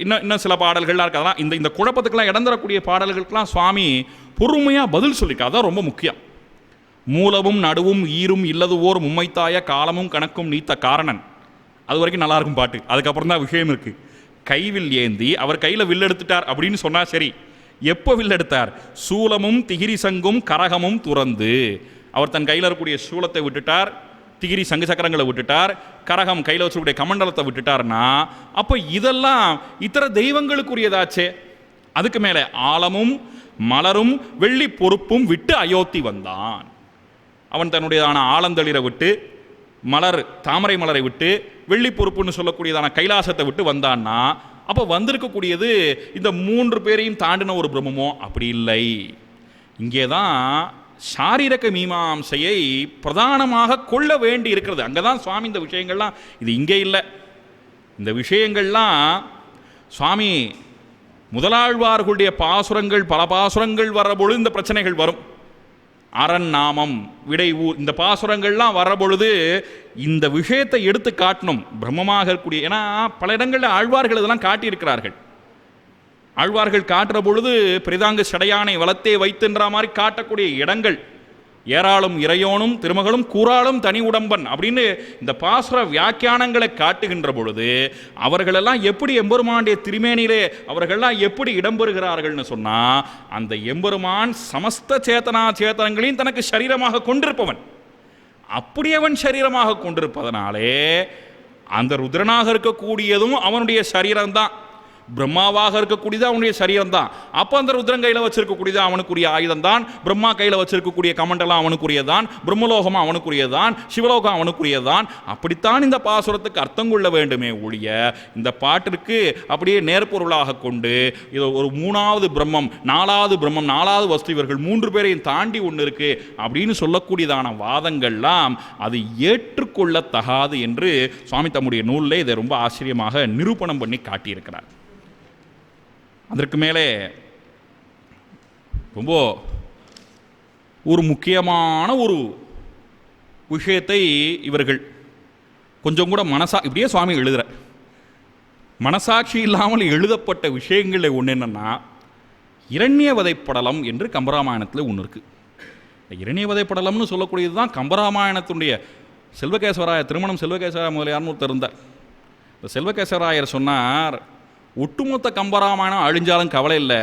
இன்னும் சில பாடல்கள்லாம் இருக்கு. அதெல்லாம் இந்த குழப்பத்துக்கெல்லாம் இடம் தரக்கூடிய பாடல்களுக்கெல்லாம் சுவாமி பொறுமையாக பதில் சொல்லியிருக்காரு. அதான் ரொம்ப முக்கியம். மூலமும் நடுவும் ஈரும் இல்லது ஓர் மும்மைத்தாய காலமும் கணக்கும் நீத்த காரணன். அது வரைக்கும் நல்லா இருக்கும் பாட்டு. அதுக்கப்புறம் தான் விஷயம் இருக்கு. கைவில் ஏந்தி அவர் கையில் வில் எடுத்துட்டார் அப்படின்னு சொன்னால் சரி. எப்போ வில் எடுத்தார்? சூலமும் திகிரி சங்கும் கரகமும் துறந்து. அவர் தன் கையில் இருக்கக்கூடிய சூலத்தை விட்டுட்டார், திகிரி சங்கு சக்கரங்களை விட்டுட்டார், கரகம் கையில் வச்சுக்கூடிய கமண்டலத்தை விட்டுட்டார்னா அப்போ இதெல்லாம் இத்தர தெய்வங்களுக்குரியதாச்சே. அதுக்கு மேலே ஆலமும் மலரும் வெள்ளி பொறுப்பும் விட்டு அயோத்தி வந்தான். அவன் தன்னுடையதான ஆலந்தளிரை விட்டு மலர் தாமரை மலரை விட்டு வெள்ளி பொறுப்புன்னு சொல்லக்கூடியதான கைலாசத்தை விட்டு வந்தான்னா அப்போ வந்திருக்கக்கூடியது இந்த 3 பேரையும் தாண்டின ஒரு பிரம்மமோ? அப்படி இல்லை. இங்கே தான் சாரீரக மீமாம்சையை பிரதானமாக கொள்ள வேண்டி இருக்கிறது. அங்கே தான் சுவாமி இந்த விஷயங்கள்லாம் இது இங்கே இல்லை. இந்த விஷயங்கள்லாம் சுவாமி முதலாழ்வார்களுடைய பாசுரங்கள் பல பாசுரங்கள் வர்றபொழுது இந்த பிரச்சனைகள் வரும். அரண் நாமம் விடை இந்த பாசுரங்கள்லாம் வர்றபொழுது இந்த விஷயத்தை எடுத்து காட்டணும் பிரம்மமாக இருக்கக்கூடிய. ஏன்னா பல இடங்களில் ஆழ்வார்கள் இதெல்லாம் காட்டியிருக்கிறார்கள். ஆழ்வார்கள் காட்டுற பொழுது பிரிதாங்க சடையானை வளத்தே வைத்துன்ற மாதிரி காட்டக்கூடிய இடங்கள் ஏராளம். இறையோனும் திருமகளும் கூறாலும் தனி உடம்பன் அப்படின்னு இந்த பாசுர வியாக்கியானங்களை காட்டுகின்ற பொழுது அவர்களெல்லாம் எப்படி எம்பெருமானுடைய திருமேனிலே அவர்களெல்லாம் எப்படி இடம்பெறுகிறார்கள்னு சொன்னால் அந்த எம்பெருமான் சமஸ்த சேத்தனா சேத்தனங்களையும் தனக்கு சரீரமாக கொண்டிருப்பவன். அப்படி அவன் சரீரமாக கொண்டிருப்பதனாலே அந்த ருத்ரனாக இருக்கக்கூடியதும் அவனுடைய சரீரம்தான். பிரம்மாவாக இருக்கக்கூடியது அவனுடைய சரீரம் தான். அப்போ அந்த ருத்ரன் கையில் வச்சிருக்கக்கூடியது அவனுக்குரிய ஆயுதம் தான். பிரம்மா கையில் வச்சிருக்கக்கூடிய கமண்டலம் அவனுக்குரியதான், பிரம்மலோகம் அவனுக்குரியதான், சிவலோகம் அவனுக்குரியதான். அப்படித்தான் இந்த பாசுரத்துக்கு அர்த்தம் கொள்ள வேண்டுமே ஒழிய இந்த பாட்டிற்கு அப்படியே நேர்பொருளாக கொண்டு இது ஒரு மூணாவது பிரம்மம், நாலாவது பிரம்மம், நாலாவது வஸ்து, இவர்கள் 3 பேரையும் தாண்டி ஒன்று இருக்கு அப்படின்னு சொல்லக்கூடியதான வாதங்கள்லாம் அது ஏற்றுக்கொள்ளத்தகாது என்று சுவாமி தம்முடைய நூலில் இதை ரொம்ப ஆச்சரியமாக நிரூபணம் பண்ணி காட்டியிருக்கிறார். அதற்கு மேலே ரொம்ப ஒரு முக்கியமான ஒரு விஷயத்தை இவர்கள் கொஞ்சம் கூட இப்படியே சுவாமி எழுதுற மனசாட்சி இல்லாமல் எழுதப்பட்ட விஷயங்களில் ஒன்று என்னென்னா, இரண்யவதைப்படலம் என்று கம்பராமாயணத்தில் ஒன்று இருக்குது. இந்த இரண்யவதைப்படலம்னு சொல்லக்கூடியது தான் கம்பராமாயணத்துடைய செல்வகேசவராயர், திருமணம் செல்வகேசவராய முதலியார்னு ஒருத்தர் இருந்தார். இந்த செல்வகேசவராயர் சொன்னார், ஒட்டுமொத்த கம்பராமாயணம் அழிஞ்சாலும் கவலை இல்லை,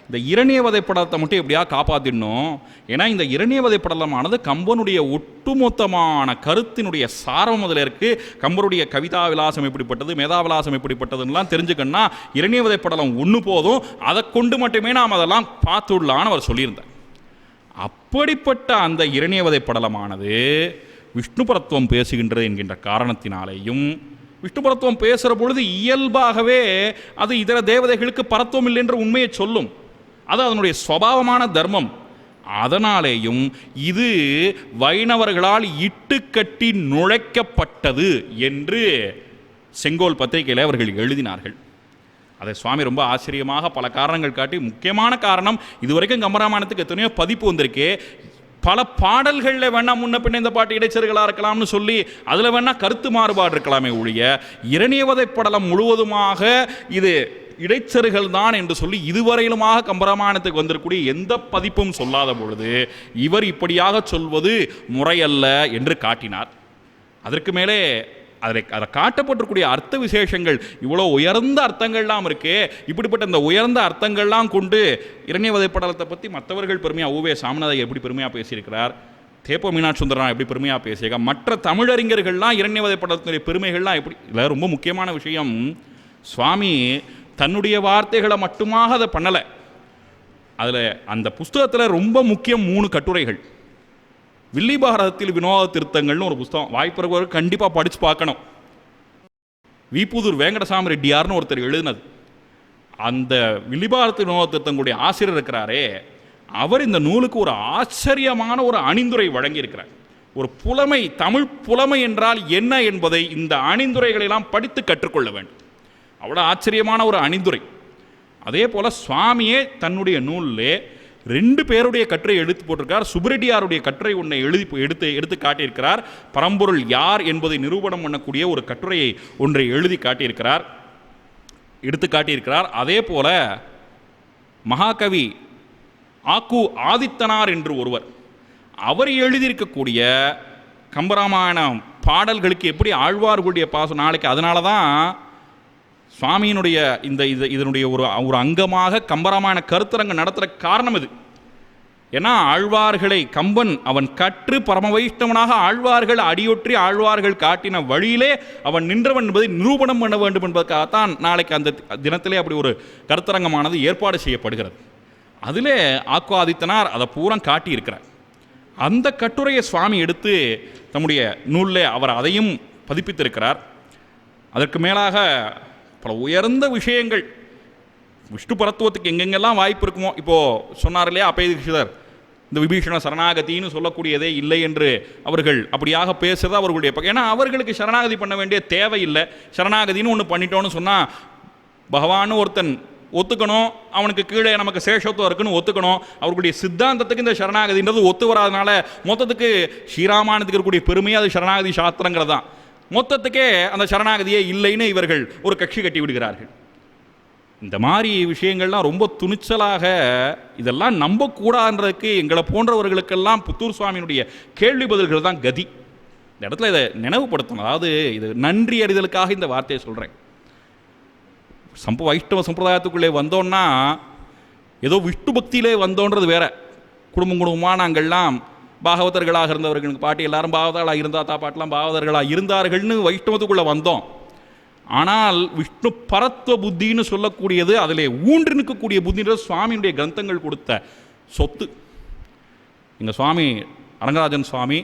இந்த இரண்யவதைப்படலத்தை மட்டும் எப்படியா காப்பாற்றிடணும். ஏன்னா இந்த இரண்யவதைப்படலமானது கம்பனுடைய ஒட்டுமொத்தமான கருத்தினுடைய சாரம் அதில் இருக்குது. கம்பருடைய கவிதா விலாசம் எப்படிப்பட்டது, மேதாவிலாசம் எப்படிப்பட்டதுன்னெலாம் தெரிஞ்சுக்கணும்னா இரண்யவதைப்படலம் ஒன்று போதும், அதை கொண்டு மட்டுமே நாம் அதெல்லாம் பார்த்துடலான்னு அவர் சொல்லியிருந்தார். அப்படிப்பட்ட அந்த இரண்யவதைப்படலமானது விஷ்ணுபரத்துவம் பேசுகின்றது என்கின்ற காரணத்தினாலேயும், விஷ்ணுபரத்துவம் பேசுகிற பொழுது இயல்பாகவே அது இதர தேவதைகளுக்கு பரத்துவம் இல்லை என்ற உண்மையை சொல்லும். அது அதனுடைய சுபாவமான தர்மம். அதனாலேயும் இது வைணவர்களால் இட்டுக்கட்டி நுழைக்கப்பட்டது என்று செங்கோல் பத்திரிகையில் அவர்கள் எழுதினார்கள். அதை சுவாமி ரொம்ப ஆச்சரியமாக பல காரணங்கள் காட்டி, முக்கியமான காரணம் இதுவரைக்கும் கம்பராமாயணத்துக்கு எத்தனையோ பதிப்பு வந்திருக்கே, பல பாடல்களில் வேணால் முன்ன பின்ன இந்த பாட்டு இடைச்சர்களாக இருக்கலாம்னு சொல்லி அதில் வேணால் கருத்து மாறுபாடு இருக்கலாமே ஒழிய இரண்யவதைப்படலம் முழுவதுமாக இது இடைச்சர்கள் தான் என்று சொல்லி இதுவரையிலுமாக கம்பராமாயணத்துக்கு வந்திருக்கக்கூடிய எந்த பதிப்பும் சொல்லாத பொழுது இவர் இப்படியாக சொல்வது முறையல்ல என்று காட்டினார். அதற்கு மேலே அதை காட்டப்பட்டிருக்கூடிய அர்த்த விசேஷங்கள் இவ்வளோ உயர்ந்த அர்த்தங்கள்லாம் இருக்கே, இப்படிப்பட்ட இந்த உயர்ந்த அர்த்தங்கள்லாம் கொண்டு இரண்யவதைப்படலத்தை பற்றி மற்றவர்கள் பெருமையாக ஊவே சாமிநாதை எப்படி பெருமையாக பேசியிருக்கிறார், தேப்ப மீனாட்சி சுந்தரன் எப்படி பெருமையாக பேசியிருக்கார், மற்ற தமிழறிஞர்கள்லாம் இரண்யவதைப்படலத்தினுடைய பெருமைகள்லாம் எப்படி. இதில் ரொம்ப முக்கியமான விஷயம், சுவாமி தன்னுடைய வார்த்தைகளை மட்டுமாக அதை பண்ணலை. அதில் அந்த புஸ்தகத்தில் ரொம்ப முக்கியம் 3 கட்டுரைகள். வில்லி பாரதத்தில் வினோத திருத்தங்கள்னு ஒரு புஸ்தகம், வாய்ப்பு கண்டிப்பாக படித்து பார்க்கணும். விபுதூர் வெங்கடசாமி ரெட்டியார்னு ஒருத்தர் எழுதினது. அந்த வில்லி பாரத வினோத திருத்தங்களுடைய ஆசிரியர் இருக்கிறாரே, அவர் இந்த நூலுக்கு ஒரு ஆச்சரியமான ஒரு அணிந்துரை வழங்கியிருக்கிறார். ஒரு புலமை, தமிழ் புலமை என்றால் என்ன என்பதை இந்த அணிந்துரைகளெல்லாம் படித்து கற்றுக்கொள்ள வேண்டும். அவ்வளோ ஆச்சரியமான ஒரு அணிந்துரை. அதே போல் சுவாமியே தன்னுடைய நூலிலே 2 பேருடைய கட்டுரை எடுத்து போட்டிருக்கார். சுப்பரெட்டியாருடைய கட்டுரை ஒன்றை எடுத்து காட்டியிருக்கிறார். பரம்பொருள் யார் என்பதை நிரூபணம் பண்ணக்கூடிய ஒரு கட்டுரையை ஒன்றை எடுத்து காட்டியிருக்கிறார். அதே போல மகாகவி ஆக்கு ஆதித்தனார் என்று ஒருவர், அவர் எழுதியிருக்கக்கூடிய கம்பராமாயணம் பாடல்களுக்கு எப்படி ஆழ்வார்களுடைய பாசம் நாளைக்கு. அதனால தான் சுவாமியினுடைய இதனுடைய ஒரு அங்கமாக கம்பராமாயண கருத்தரங்கம் நடத்துகிற காரணம் இது. ஏன்னா ஆழ்வார்களை கம்பன் அவன் கற்று பரம வைஷ்ணவனாக ஆழ்வார்கள் அடியொற்றி ஆழ்வார்கள் காட்டின வழியிலே அவன் நின்றவன் என்பதை நிரூபணம் பண்ண வேண்டும் என்பதற்காகத்தான் நாளைக்கு அந்த தினத்திலே அப்படி ஒரு கருத்தரங்கமானது ஏற்பாடு செய்யப்படுகிறது. அதிலே ஆக்கு ஆதித்தனார் அதை பூரா காட்டியிருக்கிறார். அந்த கட்டுரையை சுவாமி எடுத்து தம்முடைய நூலில் அவர் அதையும் பதிப்பித்திருக்கிறார். அதற்கு மேலாக பல உயர்ந்த விஷயங்கள் விஷ்ணு பரத்துவத்துக்கு எங்கெங்கெல்லாம் வாய்ப்பு இருக்குமோ, இப்போது சொன்னார் இல்லையா அப்பேதீட்சிதர், இந்த விபீஷண சரணாகதின்னு சொல்லக்கூடியதே இல்லை என்று அவர்கள் அப்படியாக பேசுறது அவர்களுடைய ஏன்னா அவர்களுக்கு சரணாகதி பண்ண வேண்டிய தேவை இல்லை. சரணாகதின்னு ஒன்று பண்ணிட்டோன்னு சொன்னால் பகவான்னு ஒருத்தன் ஒத்துக்கணும், அவனுக்கு கீழே நமக்கு சேஷத்துவம் இருக்குன்னு ஒத்துக்கணும். அவர்களுடைய சித்தாந்தத்துக்கு இந்த சரணாகதின்றது ஒத்து வராதனால மொத்தத்துக்கு ஸ்ரீராமாயணத்துக்கு இருக்கக்கூடிய பெருமையாக அது சரணாகதி சாஸ்திரங்கிறது தான். மொத்தத்துக்கே அந்த சரணாகதியே இல்லைன்னு இவர்கள் ஒரு கட்சி கட்டி விடுகிறார்கள். இந்த மாதிரி விஷயங்கள்லாம் ரொம்ப துணிச்சலாக இதெல்லாம் நம்பக்கூடாதுன்றதுக்கு எங்களை போன்றவர்களுக்கெல்லாம் புத்தூர் சுவாமியினுடைய கேள்வி பதில்கள் தான் கதி. இந்த இடத்துல இதை நினைவுபடுத்தணும். அதாவது இது நன்றி அறிதலுக்காக இந்த வார்த்தையை சொல்கிறேன். வைஷ்ணவ சம்பிரதாயத்துக்குள்ளே வந்தோன்னா ஏதோ விஷ்ணு பக்தியிலே வந்தோன்றது வேற. குடும்பமாக நாங்கள்லாம் பாகவதர்களாக இருந்தவர்களுக்கு பாட்டி எல்லாரும் பாகவதர்களாக இருந்தால் பாட்டெலாம் பாகவதர்களாக இருந்தார்கள்னு வைஷ்ணவத்துக்குள்ளே வந்தோம். ஆனால் விஷ்ணு பரத்வ புத்தின்னு சொல்லக்கூடியது, அதில் ஊன்றி நிற்கக்கூடிய புத்தின்றது சுவாமியுடைய கிரந்தங்கள் கொடுத்த சொத்து. எங்கள் சுவாமி அரங்கராஜன் சுவாமி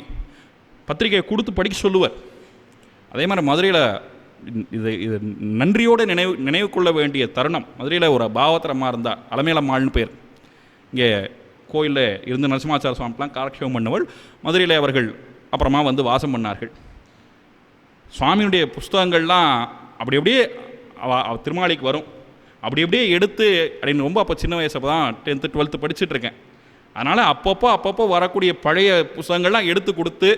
பத்திரிகையை கொடுத்து படிக்க சொல்லுவார். அதே மாதிரி மதுரையில் இது நன்றியோடு நினைவு கொள்ள வேண்டிய தருணம். மதுரையில் ஒரு பாவத்திரமா இருந்தால் அலமேலம்மாள்னு பேர். இங்கே கோயிலில் இருந்து நரசிம்மாச்சார சுவாமிலாம் காலக்ஷேபம் பண்ணவள். மதுரையில் அவர்கள் அப்புறமா வந்து வாசம் பண்ணார்கள். சுவாமியுடைய புஸ்தகங்கள்லாம் அப்படி அப்படியே திருமாளிக்கு வரும். அப்படி அப்படியே எடுத்து அப்படின்னு ரொம்ப அப்போ சின்ன வயசு அப்போ தான் 10th 12th படிச்சுட்ருக்கேன். அதனால் அப்பப்போ வரக்கூடிய பழைய புஸ்தகங்கள்லாம் எடுத்து கொடுத்து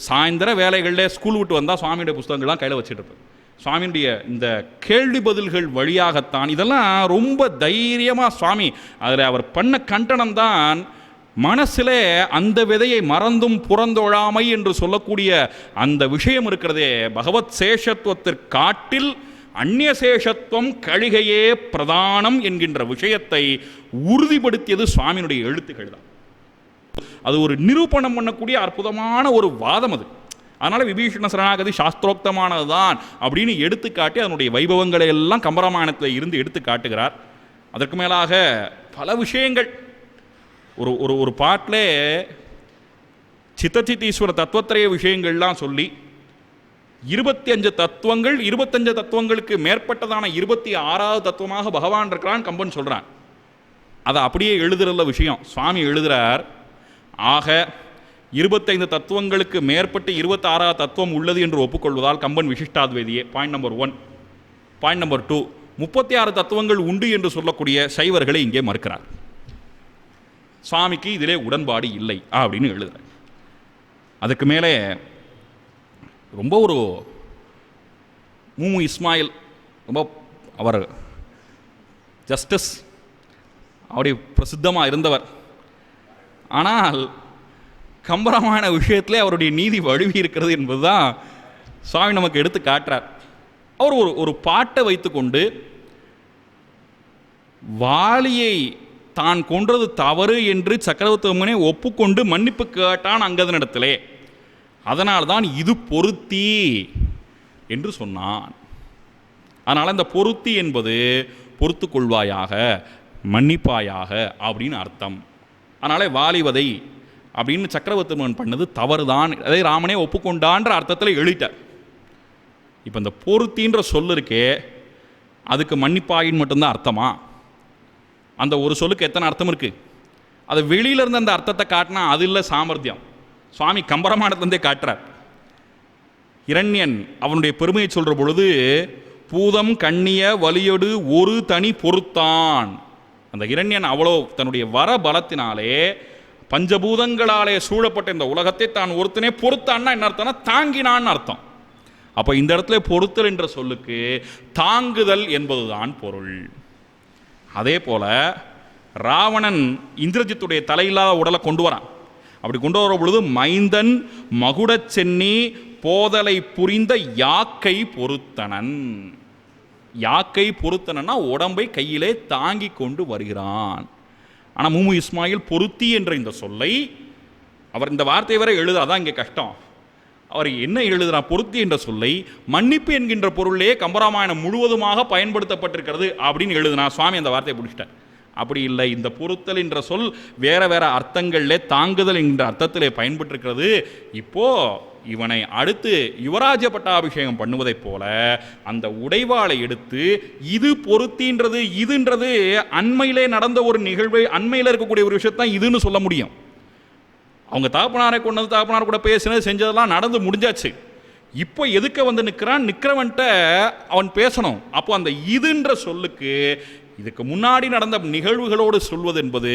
சாயந்தர வேலைகளில் ஸ்கூல் விட்டு வந்தால் சுவாமியுடைய புஸ்தகங்கள்லாம் கையில் வச்சுட்ருப்பேன். சுவாமியுடைய இந்த கேள்வி பதில்கள் வழியாகத்தான் இதெல்லாம் ரொம்ப தைரியமாக சுவாமி அதில் அவர் பண்ண கண்டனம் தான் மனசில் அந்த விதையை மறந்தும் புறந்தொழாமை என்று சொல்லக்கூடிய அந்த விஷயம் இருக்கிறதே. பகவத் சேஷத்துவத்திற்காட்டில் அந்நிய சேஷத்துவம் கழிகையே பிரதானம் என்கின்ற விஷயத்தை உறுதிப்படுத்தியது சுவாமியினுடைய எழுத்துக்கள் தான். அது ஒரு நிரூபணம் பண்ணக்கூடிய அற்புதமான ஒரு வாதம் அது. அதனால் விபீஷண சரணாகதி சாஸ்திரோக்தமானது தான் அப்படின்னு எடுத்துக்காட்டி அதனுடைய வைபவங்களை எல்லாம் கம்பராமாயணத்தில் இருந்து எடுத்து காட்டுகிறார். அதற்கு மேலாக பல விஷயங்கள் ஒரு பாட்டில் சித்தச்சித்தீஸ்வர தத்துவத்திரைய விஷயங்கள்லாம் சொல்லி 25 தத்துவங்கள், 25 தத்துவங்களுக்கு மேற்பட்டதான 26வது தத்துவமாக பகவான் இருக்கிறான் கம்பன் சொல்கிறான். அதை அப்படியே எழுதுறல விஷயம் சுவாமி எழுதுகிறார். ஆக 25 தத்துவங்களுக்கு மேற்பட்டு 26வது தத்துவம் உள்ளது என்று ஒப்புக்கொள்வதால் கம்பன் விசிஷ்டாத்வைதியே. Point number 1. பாயிண்ட் நம்பர் 2, 36 தத்துவங்கள் உண்டு என்று சொல்லக்கூடிய சைவர்களை இங்கே மறுக்கிறார். சுவாமிக்கு இதிலே உடன்பாடு இல்லை அப்படின்னு எழுதுகிறார். அதுக்கு மேலே ரொம்ப ஒரு மூமு இஸ்மாயில் ரொம்ப அவர் ஜஸ்டிஸ் அப்படி பிரசித்தமாக இருந்தவர். ஆனால் கம்பராமாயண விஷயத்திலே அவருடைய நீதி வழுவி இருக்கிறது என்பது தான் சுவாமி நமக்கு எடுத்து காட்டுறார். அவர் ஒரு பாட்டை வைத்துக்கொண்டு வாலியை தான் கொன்றது தவறு என்று சக்கரவர்த்தி ஒப்புக்கொண்டு மன்னிப்பு கேட்டான் அங்கதனிடத்திலே. அதனால்தான் இது பொருத்தி என்று சொன்னான். அதனால் இந்த பொருத்தி என்பது பொறுத்து கொள்வாயாக, மன்னிப்பாயாக அப்படின்னு அர்த்தம். அதனால வாலிவதை அப்படின்னு சக்கரவர்த்தி பண்ணது தவறுதான், அதை ராமனே ஒப்புக்கொண்டான்ற அர்த்தத்தில் எழுதிட்டார். இப்போ இந்த பொருத்தின்ற சொல் இருக்கே, அதுக்கு மன்னிப்பாயின்னு மட்டும்தான் அர்த்தமா? அந்த ஒரு சொல்லுக்கு எத்தனை அர்த்தம் இருக்குது? அதை வெளியில இருந்து அந்த அர்த்தத்தை காட்டினா அது இல்லை சாமர்த்தியம். சுவாமி கம்பராமாயணத்திலிருந்தே காட்டுறார். இரண்யன் அவனுடைய பெருமையை சொல்கிற பொழுது பூதம் கண்ணிய வலியொடு ஒரு தனி பொறுத்தான். அந்த இரண்யன் அவ்வளோ தன்னுடைய வர பலத்தினாலே பஞ்சபூதங்களாலே சூழப்பட்ட இந்த உலகத்தை தான் ஒருத்தனே பொறுத்தான்னா என்ன அர்த்தம்னா தாங்கினான்னு அர்த்தம். அப்போ இந்த இடத்துல பொறுத்தல் என்ற சொல்லுக்கு தாங்குதல் என்பதுதான் பொருள். அதே போல ராவணன் இந்திரஜித்துடைய தலையில்லாத உடலை கொண்டு வரான். அப்படி கொண்டு வர பொழுது மைந்தன் மகுடச் சென்னி போதலை புரிந்த யாக்கை பொருத்தனன். யாக்கை பொருத்தனன்னா உடம்பை கையிலே தாங்கி கொண்டு வருகிறான். ஆனால் மூமு இஸ்மாயில் பொருத்தி என்ற இந்த சொல்லை அவர் இந்த வார்த்தை வரை எழுதாதான் இங்கே கஷ்டம். அவர் என்ன எழுதுகிறார்? பொருத்தி என்ற சொல்லை மன்னிப்பு என்கின்ற பொருளே கம்பராமாயணம் முழுவதுமாக பயன்படுத்தப்பட்டிருக்கிறது அப்படின்னு எழுதுனா சுவாமி அந்த வார்த்தையை பிடிச்சிட்டார். அப்படி இல்லை, இந்த பொருத்தல் என்ற சொல் வேற வேற அர்த்தங்களிலே தாங்குதல் என்கிற அர்த்தத்திலே பயன்பட்டிருக்கிறது. இப்போ இவனை அடுத்து யுவராஜ பட்டாபிஷேகம் பண்ணுவதைப் போல அந்த உடைவாளை எடுத்து இது பொருத்தின்றது, இதுன்றது அண்மையிலே நடந்த ஒரு நிகழ்வை, அண்மையில் இருக்கக்கூடிய ஒரு விஷயத்தான் இதுன்னு சொல்ல முடியும். அவங்க தகப்பனாரை கொண்டது, தகப்பனார் கூட பேசினது செஞ்சதெல்லாம் நடந்து முடிஞ்சாச்சு. இப்போ எதுக்க வந்து நிற்கிறவன்ட்ட அவன் பேசணும். அப்போ அந்த இதுன்ற சொல்லுக்கு இதுக்கு முன்னாடி நடந்த நிகழ்வுகளோடு சொல்வது என்பது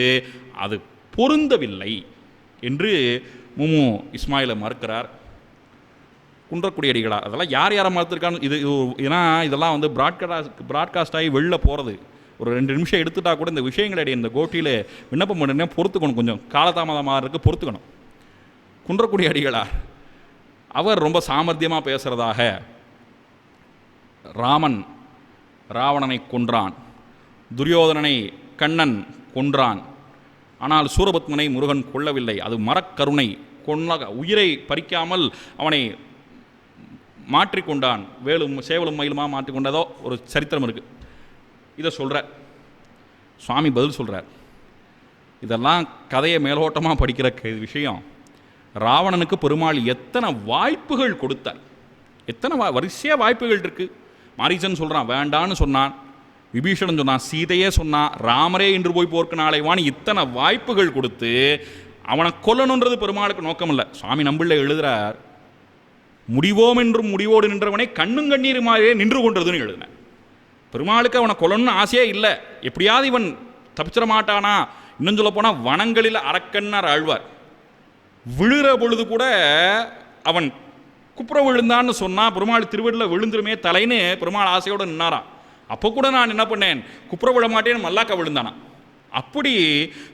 அது பொருந்தவில்லை என்று மூமு இஸ்மாயிலை மறுக்கிறார். குன்றக்குடி அடிகளார் அதெல்லாம் யார் யாரை மறுத்திருக்கான்னு இது ஏன்னா இதெல்லாம் வந்து ப்ராட்காஸ்ட் ஆகி வெளில போகிறது. ஒரு 2 நிமிஷம் எடுத்துட்டா கூட இந்த விஷயங்களுடைய இந்த கோட்டியில் விண்ணப்பம் பண்ணுறேன், பொறுத்துக்கணும், கொஞ்சம் காலதாமதமாக இருக்குது, பொறுத்துக்கணும். குன்றக்குடி அடிகளார் அவர் ரொம்ப சாமர்த்தியமாக பேசுகிறதாக ராவணனை கொன்றான், துரியோதனனை கண்ணன் கொன்றான், ஆனால் சூரபத்மனை முருகன் கொல்லவில்லை. அது மரக்கருணை, உயிரை பறிக்காமல் அவனை மாற்றிக்கொண்டான், வேலும் சேவலும் மயிலுமா மாற்றிக்கொண்டதோ ஒரு சரித்திரம் இருக்குது. இதை சொல்கிறார் சுவாமி, பதில் சொல்கிறார். இதெல்லாம் கதையை மேலோட்டமாக படிக்கிற விஷயம். ராவணனுக்கு பெருமாள் எத்தனை வாய்ப்புகள் கொடுத்தார், எத்தனை வரிசையாக வாய்ப்புகள் இருக்குது. மாரீசன் சொல்கிறான் வேண்டான்னு சொன்னான், விபீஷணன் சொன்னான், சீதையே சொன்னான், ராமரே இன்று போய் போர்க்கு நாளைவான்னு இத்தனை வாய்ப்புகள் கொடுத்து அவனை கொல்லணுன்றது பெருமாளுக்கு நோக்கம் இல்லை. சுவாமி நம்பிள்ள எழுதுகிறார், முடிவோம் என்றும் முடிவோடு நின்றவனை கண்ணும் கண்ணீருமாவே நின்று கொண்டதுன்னு எழுதினேன். பெருமாளுக்கு அவனை கொல்லணும்னு ஆசையே இல்லை, எப்படியாவது இவன் தப்பிச்சிட மாட்டானா. இன்னும் சொல்ல போனால் வனங்களில் அரக்கன்னார் ஆழ்வார், விழுகிற பொழுது கூட அவன் குப்புற விழுந்தான்னு சொன்னால் பெருமாள் திருவடியில் விழுந்துருமே தலைன்னு பெருமாள் ஆசையோடு நின்னாரான். அப்போ கூட நான் என்ன பண்ணேன், குப்புற விழ மாட்டேன்னு மல்லாக்க விழுந்தானா. அப்படி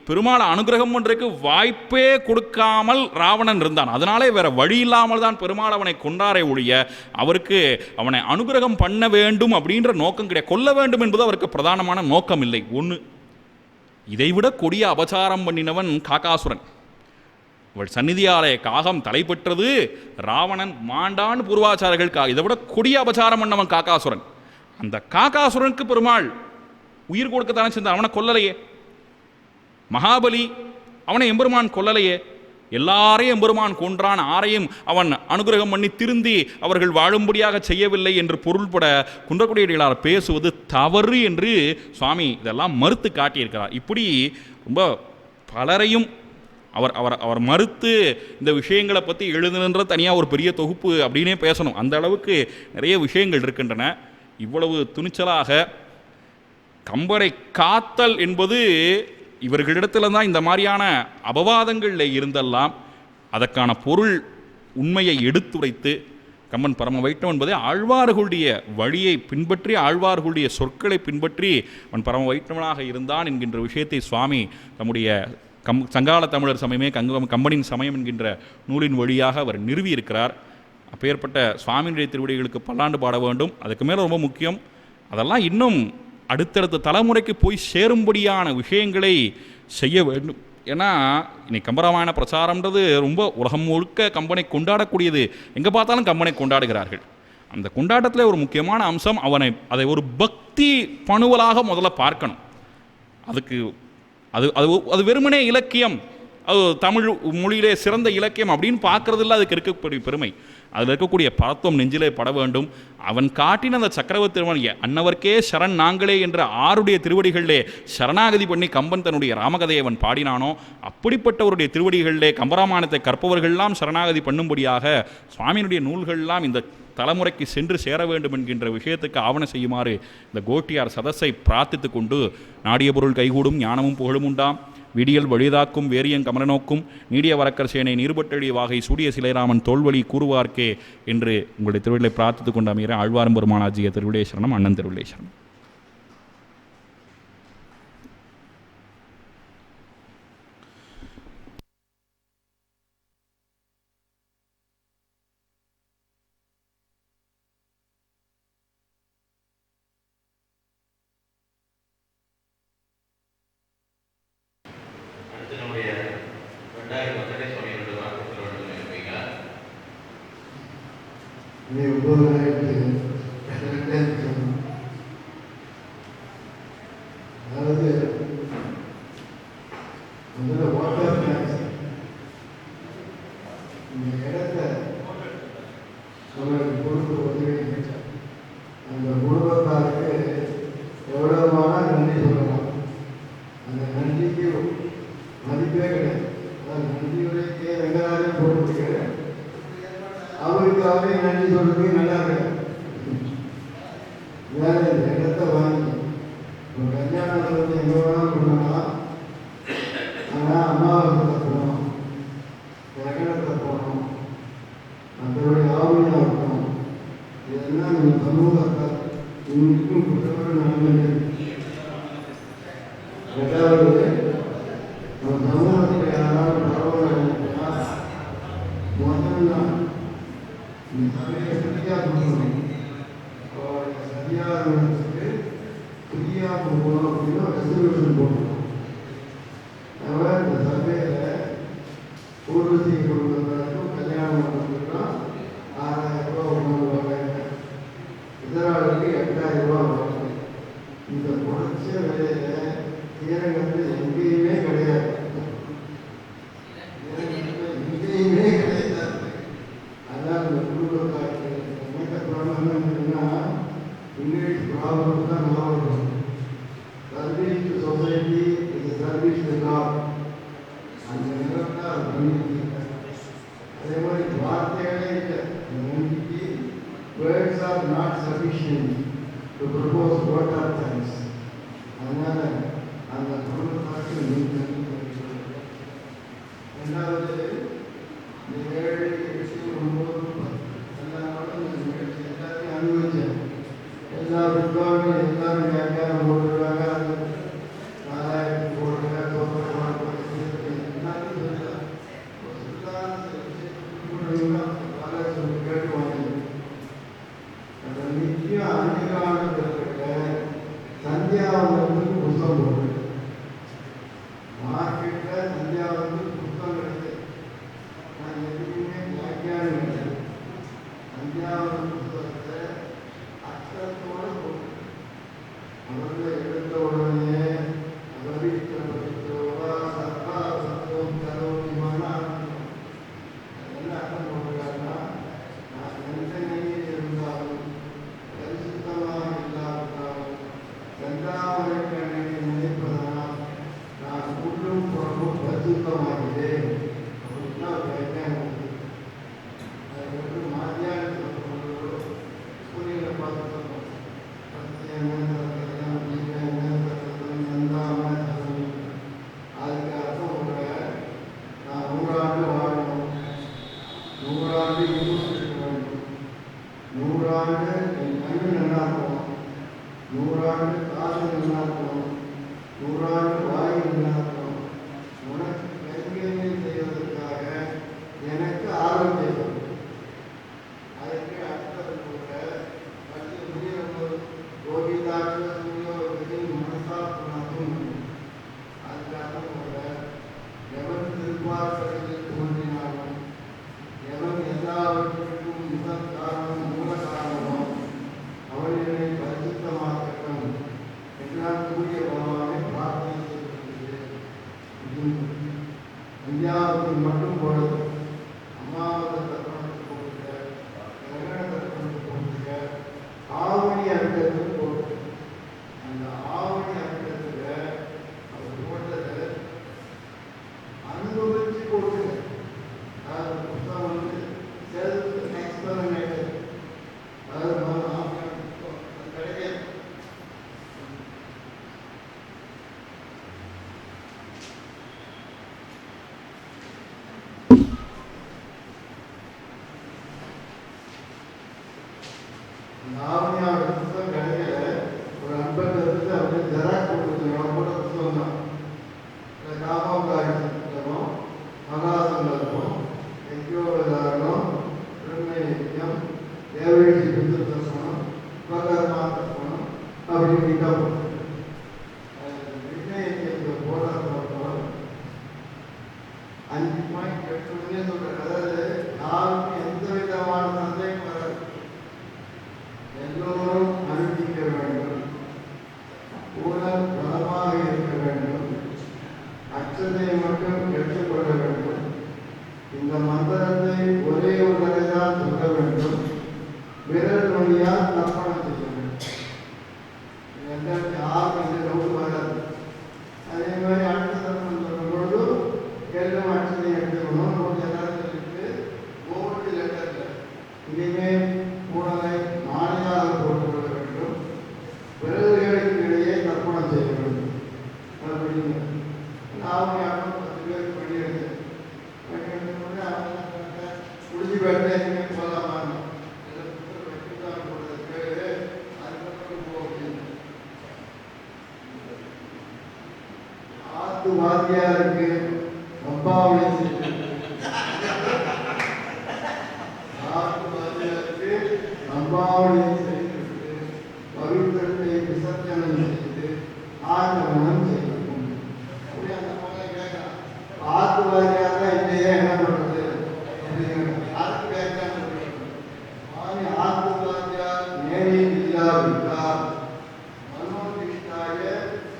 பெருமாள் அனுகிரகம் பண்ணுறதுக்கு வாய்ப்பே கொடுக்காமல் ராவணன் இருந்தான். அதனாலே வேற வழி இல்லாமல் தான் பெருமாள் அவனை கொண்டாரே ஒழிய அவருக்கு அவனை அனுகிரகம் பண்ண வேண்டும் அப்படின்ற நோக்கம் கிடையாது. கொல்ல வேண்டும் என்பது அவருக்கு பிரதானமான நோக்கம் இல்லை. ஒன்று, இதைவிட கொடிய அபசாரம் பண்ணினவன் காகாசுரன். அவள் சந்நிதியாலே காகம் தலைப்பெற்றது, ராவணன் மாண்டான் பூர்வாச்சாரர்கள். இதை விட கொடிய அபசாரம் பண்ணவன் காகாசுரன். அந்த காகாசுரனுக்கு பெருமாள் உயிர் கொடுக்கத்தானே செஞ்சான், அவனை கொல்லலையே. மகாபலி அவனை எம்பெருமான் கொல்லலையே, எல்லாரையும் எம்பெருமான் கொன்றான், ஆரையும் அவன் அனுகிரகம் பண்ணி திருந்தி அவர்கள் வாழும்படியாக செய்யவில்லை என்று பொருள்பட குன்றக்குடியடிகளார் பேசுவது தவறு என்று சுவாமி இதெல்லாம் மறுத்து காட்டியிருக்கிறார். இப்படி ரொம்ப பலரையும் அவர் அவர் அவர் மறுத்து இந்த விஷயங்களை பற்றி எழுதுன்ற தனியாக ஒரு பெரிய தொகுப்பு அப்படின்னே பேசணும். அந்த அளவுக்கு நிறைய விஷயங்கள் இருக்கின்றன. இவ்வளவு துணிச்சலாக கம்பரை காத்தல் என்பது இவர்களிடத்தில் தான் இந்த மாதிரியான அபவாதங்களில் இருந்தெல்லாம் அதற்கான பொருள் உண்மையை எடுத்துரைத்து கம்பன் பரம வைஷ்ணவன் என்பதை ஆழ்வார்களுடைய வழியை பின்பற்றி ஆழ்வார்களுடைய சொற்களை பின்பற்றி அவன் பரம வைஷ்ணவனாக இருந்தான் என்கின்ற விஷயத்தை சுவாமி தம்முடைய சங்கால தமிழர் சமயமே கம்பனின் சமயம் என்கின்ற நூலின் வழியாக அவர் நிறுவியிருக்கிறார். அப்பேற்பட்ட சுவாமியினுடைய திருவடிகளுக்கு பல்லாண்டு பாட வேண்டும். அதுக்கு மேலே ரொம்ப முக்கியம், அதெல்லாம் இன்னும் அடுத்தடுத்த தலைமுறைக்கு போய் சேரும்படியான விஷயங்களை செய்ய வேண்டும். ஏன்னா இன்னைக்கு கம்பராமாயண பிரச்சாரம்ன்றது ரொம்ப உலகம் முழுக்க கம்பனை கொண்டாடக்கூடியது. எங்கே பார்த்தாலும் கம்பனை கொண்டாடுகிறார்கள். அந்த கொண்டாட்டத்தில் ஒரு முக்கியமான அம்சம் அதை ஒரு பக்தி பணுவலாக முதல்ல பார்க்கணும். அதுக்கு அது அது அது வெறுமனே இலக்கியம், அது தமிழ் மொழியிலே சிறந்த இலக்கியம் அப்படின்னு பார்க்கறதில்ல. அதுக்கு இருக்கக்கூடிய பெருமை, அதில் இருக்கக்கூடிய பரத்துவம் நெஞ்சிலே பட வேண்டும். அவன் காட்டின அந்த சக்கரவர்த்தி திருமணி அன்னவர்க்கே சரண் நாங்களே என்ற 6 திருவடிகளிலே சரணாகதி பண்ணி கம்பன் தன்னுடைய ராமகதையை அவன் பாடினானோ அப்படிப்பட்டவருடைய திருவடிகளிலே கம்பராமாயணத்தை கற்பவர்கள்லாம் சரணாகதி பண்ணும்படியாக சுவாமியினுடைய நூல்கள்லாம் இந்த தலைமுறைக்கு சென்று சேர வேண்டும் என்கின்ற விஷயத்துக்கு ஆவண செய்யுமாறு இந்த கோட்டியார் சதஸை பிரார்த்தித்து கொண்டு நாடிய பொருள் கைகூடும் ஞானமும் புகழும் உண்டாம் விடியல் வழிதாக்கும் வேரியங் கமலநோக்கும் நீடிய வரக்கர் சேனை நீர்பட்டெழிய வாகை சூடிய சிலைராமன் தோல்வழி கூறுவார்க்கே என்று உங்களுடைய திருவிழை பிரார்த்தித்துக் கொண்டு அமைகிற ஆழ்வாரும் பெருமானாஜிய திருவிழை சரணம், அண்ணன் திருவிழை சரணம். ஊர்வசி கொடுக்குறதுக்கும் கல்யாணம் பண்ணுறதுக்கும் 6000 ரூபா ப்ராப்ளம் தான் நான் வரும். சர்வீஸ் டு சொசைட்டி இது சர்வீஸ் டு காட். அந்த நிலம் தான் அது பண்ணிட்டு. அதே மாதிரி வார்த்தைகளே இல்லை. நம்பிக்கை words R not sufficient to propose what are thanks. அதனால அந்த குடும்பத்தாக்கு நீங்கள் ரெண்டாவது இந்த 7, 8, 9, 10 எல்லா நாளும் இந்த நிகழ்ச்சி எல்லாத்தையும் அனுபவிச்சேன். எல்லா வித்வான்களும் எல்லாரும் வியாக்கியானம் போட்டுருக்காங்க. அது 4000 போடுங்க எல்லாத்தையும் சொல்லலாம். கேட்டு வாங்க. அந்த நிச்சயம் அன்னிகாலத்திற்கிட்ட சந்தியாவதற்கு புத்தகம் போட்டு மார்க்கெட்டில் சந்தியாவதற்கு புத்தகம் கிடையாது. நான் எதுவுமே வியாக்கியானம் கிடையாது. சந்தியாவதன் புத்தகத்தை அர்த்தத்தோடு போட்டு அவர்களை எடுத்த உடனே என்ன அர்த்தம் போட்டுருக்காருன்னா, நான் எந்த நிலையில் இருந்தாலும் பரிசுத்தமாக இல்லாவிட்டாலும் சந்தாவரை கண்ணை நினைப்பதனால் நான் உள்ளும் புறமும் பரிசுத்தமாகிறேன் அப்படின்னா வியாக்கியானம். அதை வந்து மாதிரியான சொல்லும்போது சூரியனை பார்த்து சொல்லுவோம். அதுக்கு அர்த்தம் ஒரு நான் 100 ஆண்டு வாழணும், 100 ஆண்டு இன்னும் இருக்க வேண்டும், 100 ஆண்டு என் கண்ணு நல்லா இருக்கணும், 100 ஆண்டு காசு நல்லா இருக்கணும், 100 ஆண்டு வாயு நல்லா இருக்கணும், உனக்கு கைங்கரியம் செய்வதற்காக எனக்கு ஆரோக்கியம் வேண்டும். அதற்கு அடுத்தது கூட பற்றி முடியும் கோவிதாட்ச சூரியோகத்தில் மனசா புனத்தும். அதுக்கு அர்த்தம் கூட எவன் திருப்பார்களில் தோன்றினாலும் எவன் எல்லாவற்றுக்கும் முதல் காரணம் மூல காரணமோ அவன் என்னை பரிசுத்தமாக்கட்டும் என்றால் சூரிய பகவானை பிரார்த்தனை செய்திருக்கிறது. இந்தியாவுக்கு மட்டும் போடுது. அம்மாவத தர்ப்பணத்துக்கு போட்டுக்க, கிரகண தர்ப்பணத்துக்கு போட்டுக்க, ஆவணி அர்த்தத்துக்கு போட்டு. அந்த ஆவணி அர்த்தத்துல அவர் போட்டதை அனுபவிச்சு போட்டுங்க. அதாவது புத்தகம் வந்து செல்ஃப் எக்ஸ்பெரிமெண்ட். அதாவது கிடையாது. ஆவணியோட புத்தகம் கிடைக்கல. ஒரு அன்பர் இருந்து அப்படியே ஜெராக்ஸ் கொடுத்துருக்கோம். கூட புத்தகம் தான் காமோகாரி புத்தகம், மகாசங்கல்பம், யஜ்யோபதாரணம், பிரம்மயஜ்யம், தேவரிஷி புத்தகம், பகர்மா தர்ப்பணம் அப்படின்னு கிட்டாப் விஜயத்தை போட பார்த்தோம். 5 பாயிண்ட் எடுத்துன்னே சொல்றேன். அதாவது யாருக்கும் எந்த விதமான சந்தேகம் வராது. எல்லோரும் அனுப்பிக்க வேண்டும், ஊழல் பலமாக இருக்க வேண்டும், அச்சத்தை மட்டும் எடுத்துக்கொள்ள வேண்டும், இந்த மந்திரத்தை ஒரே ஒரு தடவைதான் சொல்ல வேண்டும், விரல் மொழியால் தர்ப்பணம் செய்ய வேண்டும். யாரும் இந்த டவுட் வராது. அதே மாதிரி அடுத்த தர்ப்பணம் சொல்லும்பொழுது எல்லாம் அச்சத்தை எடுத்துக்கணும். ஒரு எல்லாத்துக்கு ஒவ்வொரு லெட்டரில் இனிமே கூடலை மாலையாக போட்டுக்கொள்ள வேண்டும், விரல்களுக்கு இடையே தர்ப்பணம் செய்ய வேண்டும் அப்படின்னு அவங்க 10 பேருக்கு பண்ணிடுது. பண்ணிட்டு அவங்க குடிச்சு பேட்டை எதுவுமே போகலாமா வெற்றிதான் போடுறதுக்கு அதுக்கப்புறம் போகுது. ஆத்து வாத்தியாருக்கு அப்பாவளை செய்து, ஆத்து வாத்தியாருக்கு அம்பாவளை செய்துவிட்டு பவித்திரத்தை விசர்ஜனம் செய்து ஆகமனம் செய்யணும். ஆத்து வாரியாக இல்லையே என்ன பண்றது? அதுக்கு வியாக்கியானம் ஆத்து வாரியார் நேரில் இல்லாவிட்டால் மனோதிஷ்டாய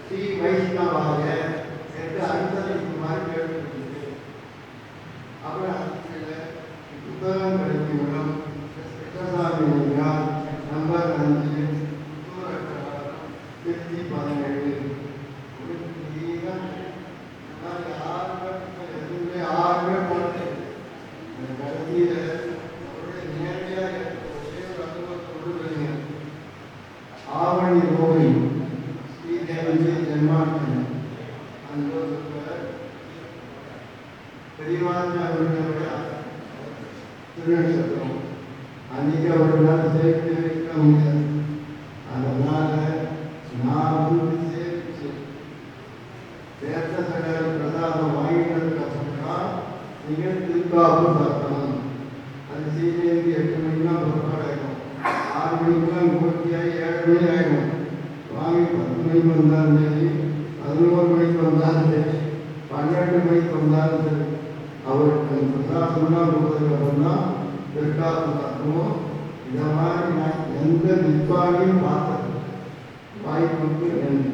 ஸ்ரீ வைஷ்ணவாய என்று அனுசரிக்கு மாதிரி கேட்டுக்கொண்டு அப்புறம் புத்தகம் கிடைக்கும் இடம் கிருஷ்ணசாமி நம்பர் 5 புத்தூர் 17 யாருமே போனது கடைசியில் அவருடைய நேரடியாக ஒரே ஒரு அனுபவத்தை கொடுக்குறீங்க. ஆவணி கோவை ஸ்ரீதேவி ஜென்மாஷ்டமி அனுபவத்தில் பெரியவாங்க அவர்களுடைய திருநட்சத்திரம் அன்றைக்கி அவர்களால் சேர்த்து வைக்க முடியாது. அதனால் நான் சேர்த்து வேத்த சகல பிரசாதம் வாங்கினதுக்கு அப்புறம் நீங்கள் திருக்காப்பு சாப்பிடணும். அது சீக்கிரம் 8 மணிக்கெலாம் புறப்பாடு ஆகிடும். 6 மணிக்கெலாம் பூர்த்தியாகி 7 மணி ஆகிடும். வாங்கி 10 மணிக்கு வந்தாலும் சரி, 11 மணிக்கு வந்தாலும் சரி, 12 மணிக்கு வந்தாலும் சரி, அவருக்கு அந்த பிரசாதம்லாம் கொடுத்ததுக்கு அப்புறம் தான் திருக்காப்பு சாப்பிடுவோம். இதை மாதிரி நான் எந்த வித்வானையும் பார்த்தது வாய்ப்புக்கு நன்றி.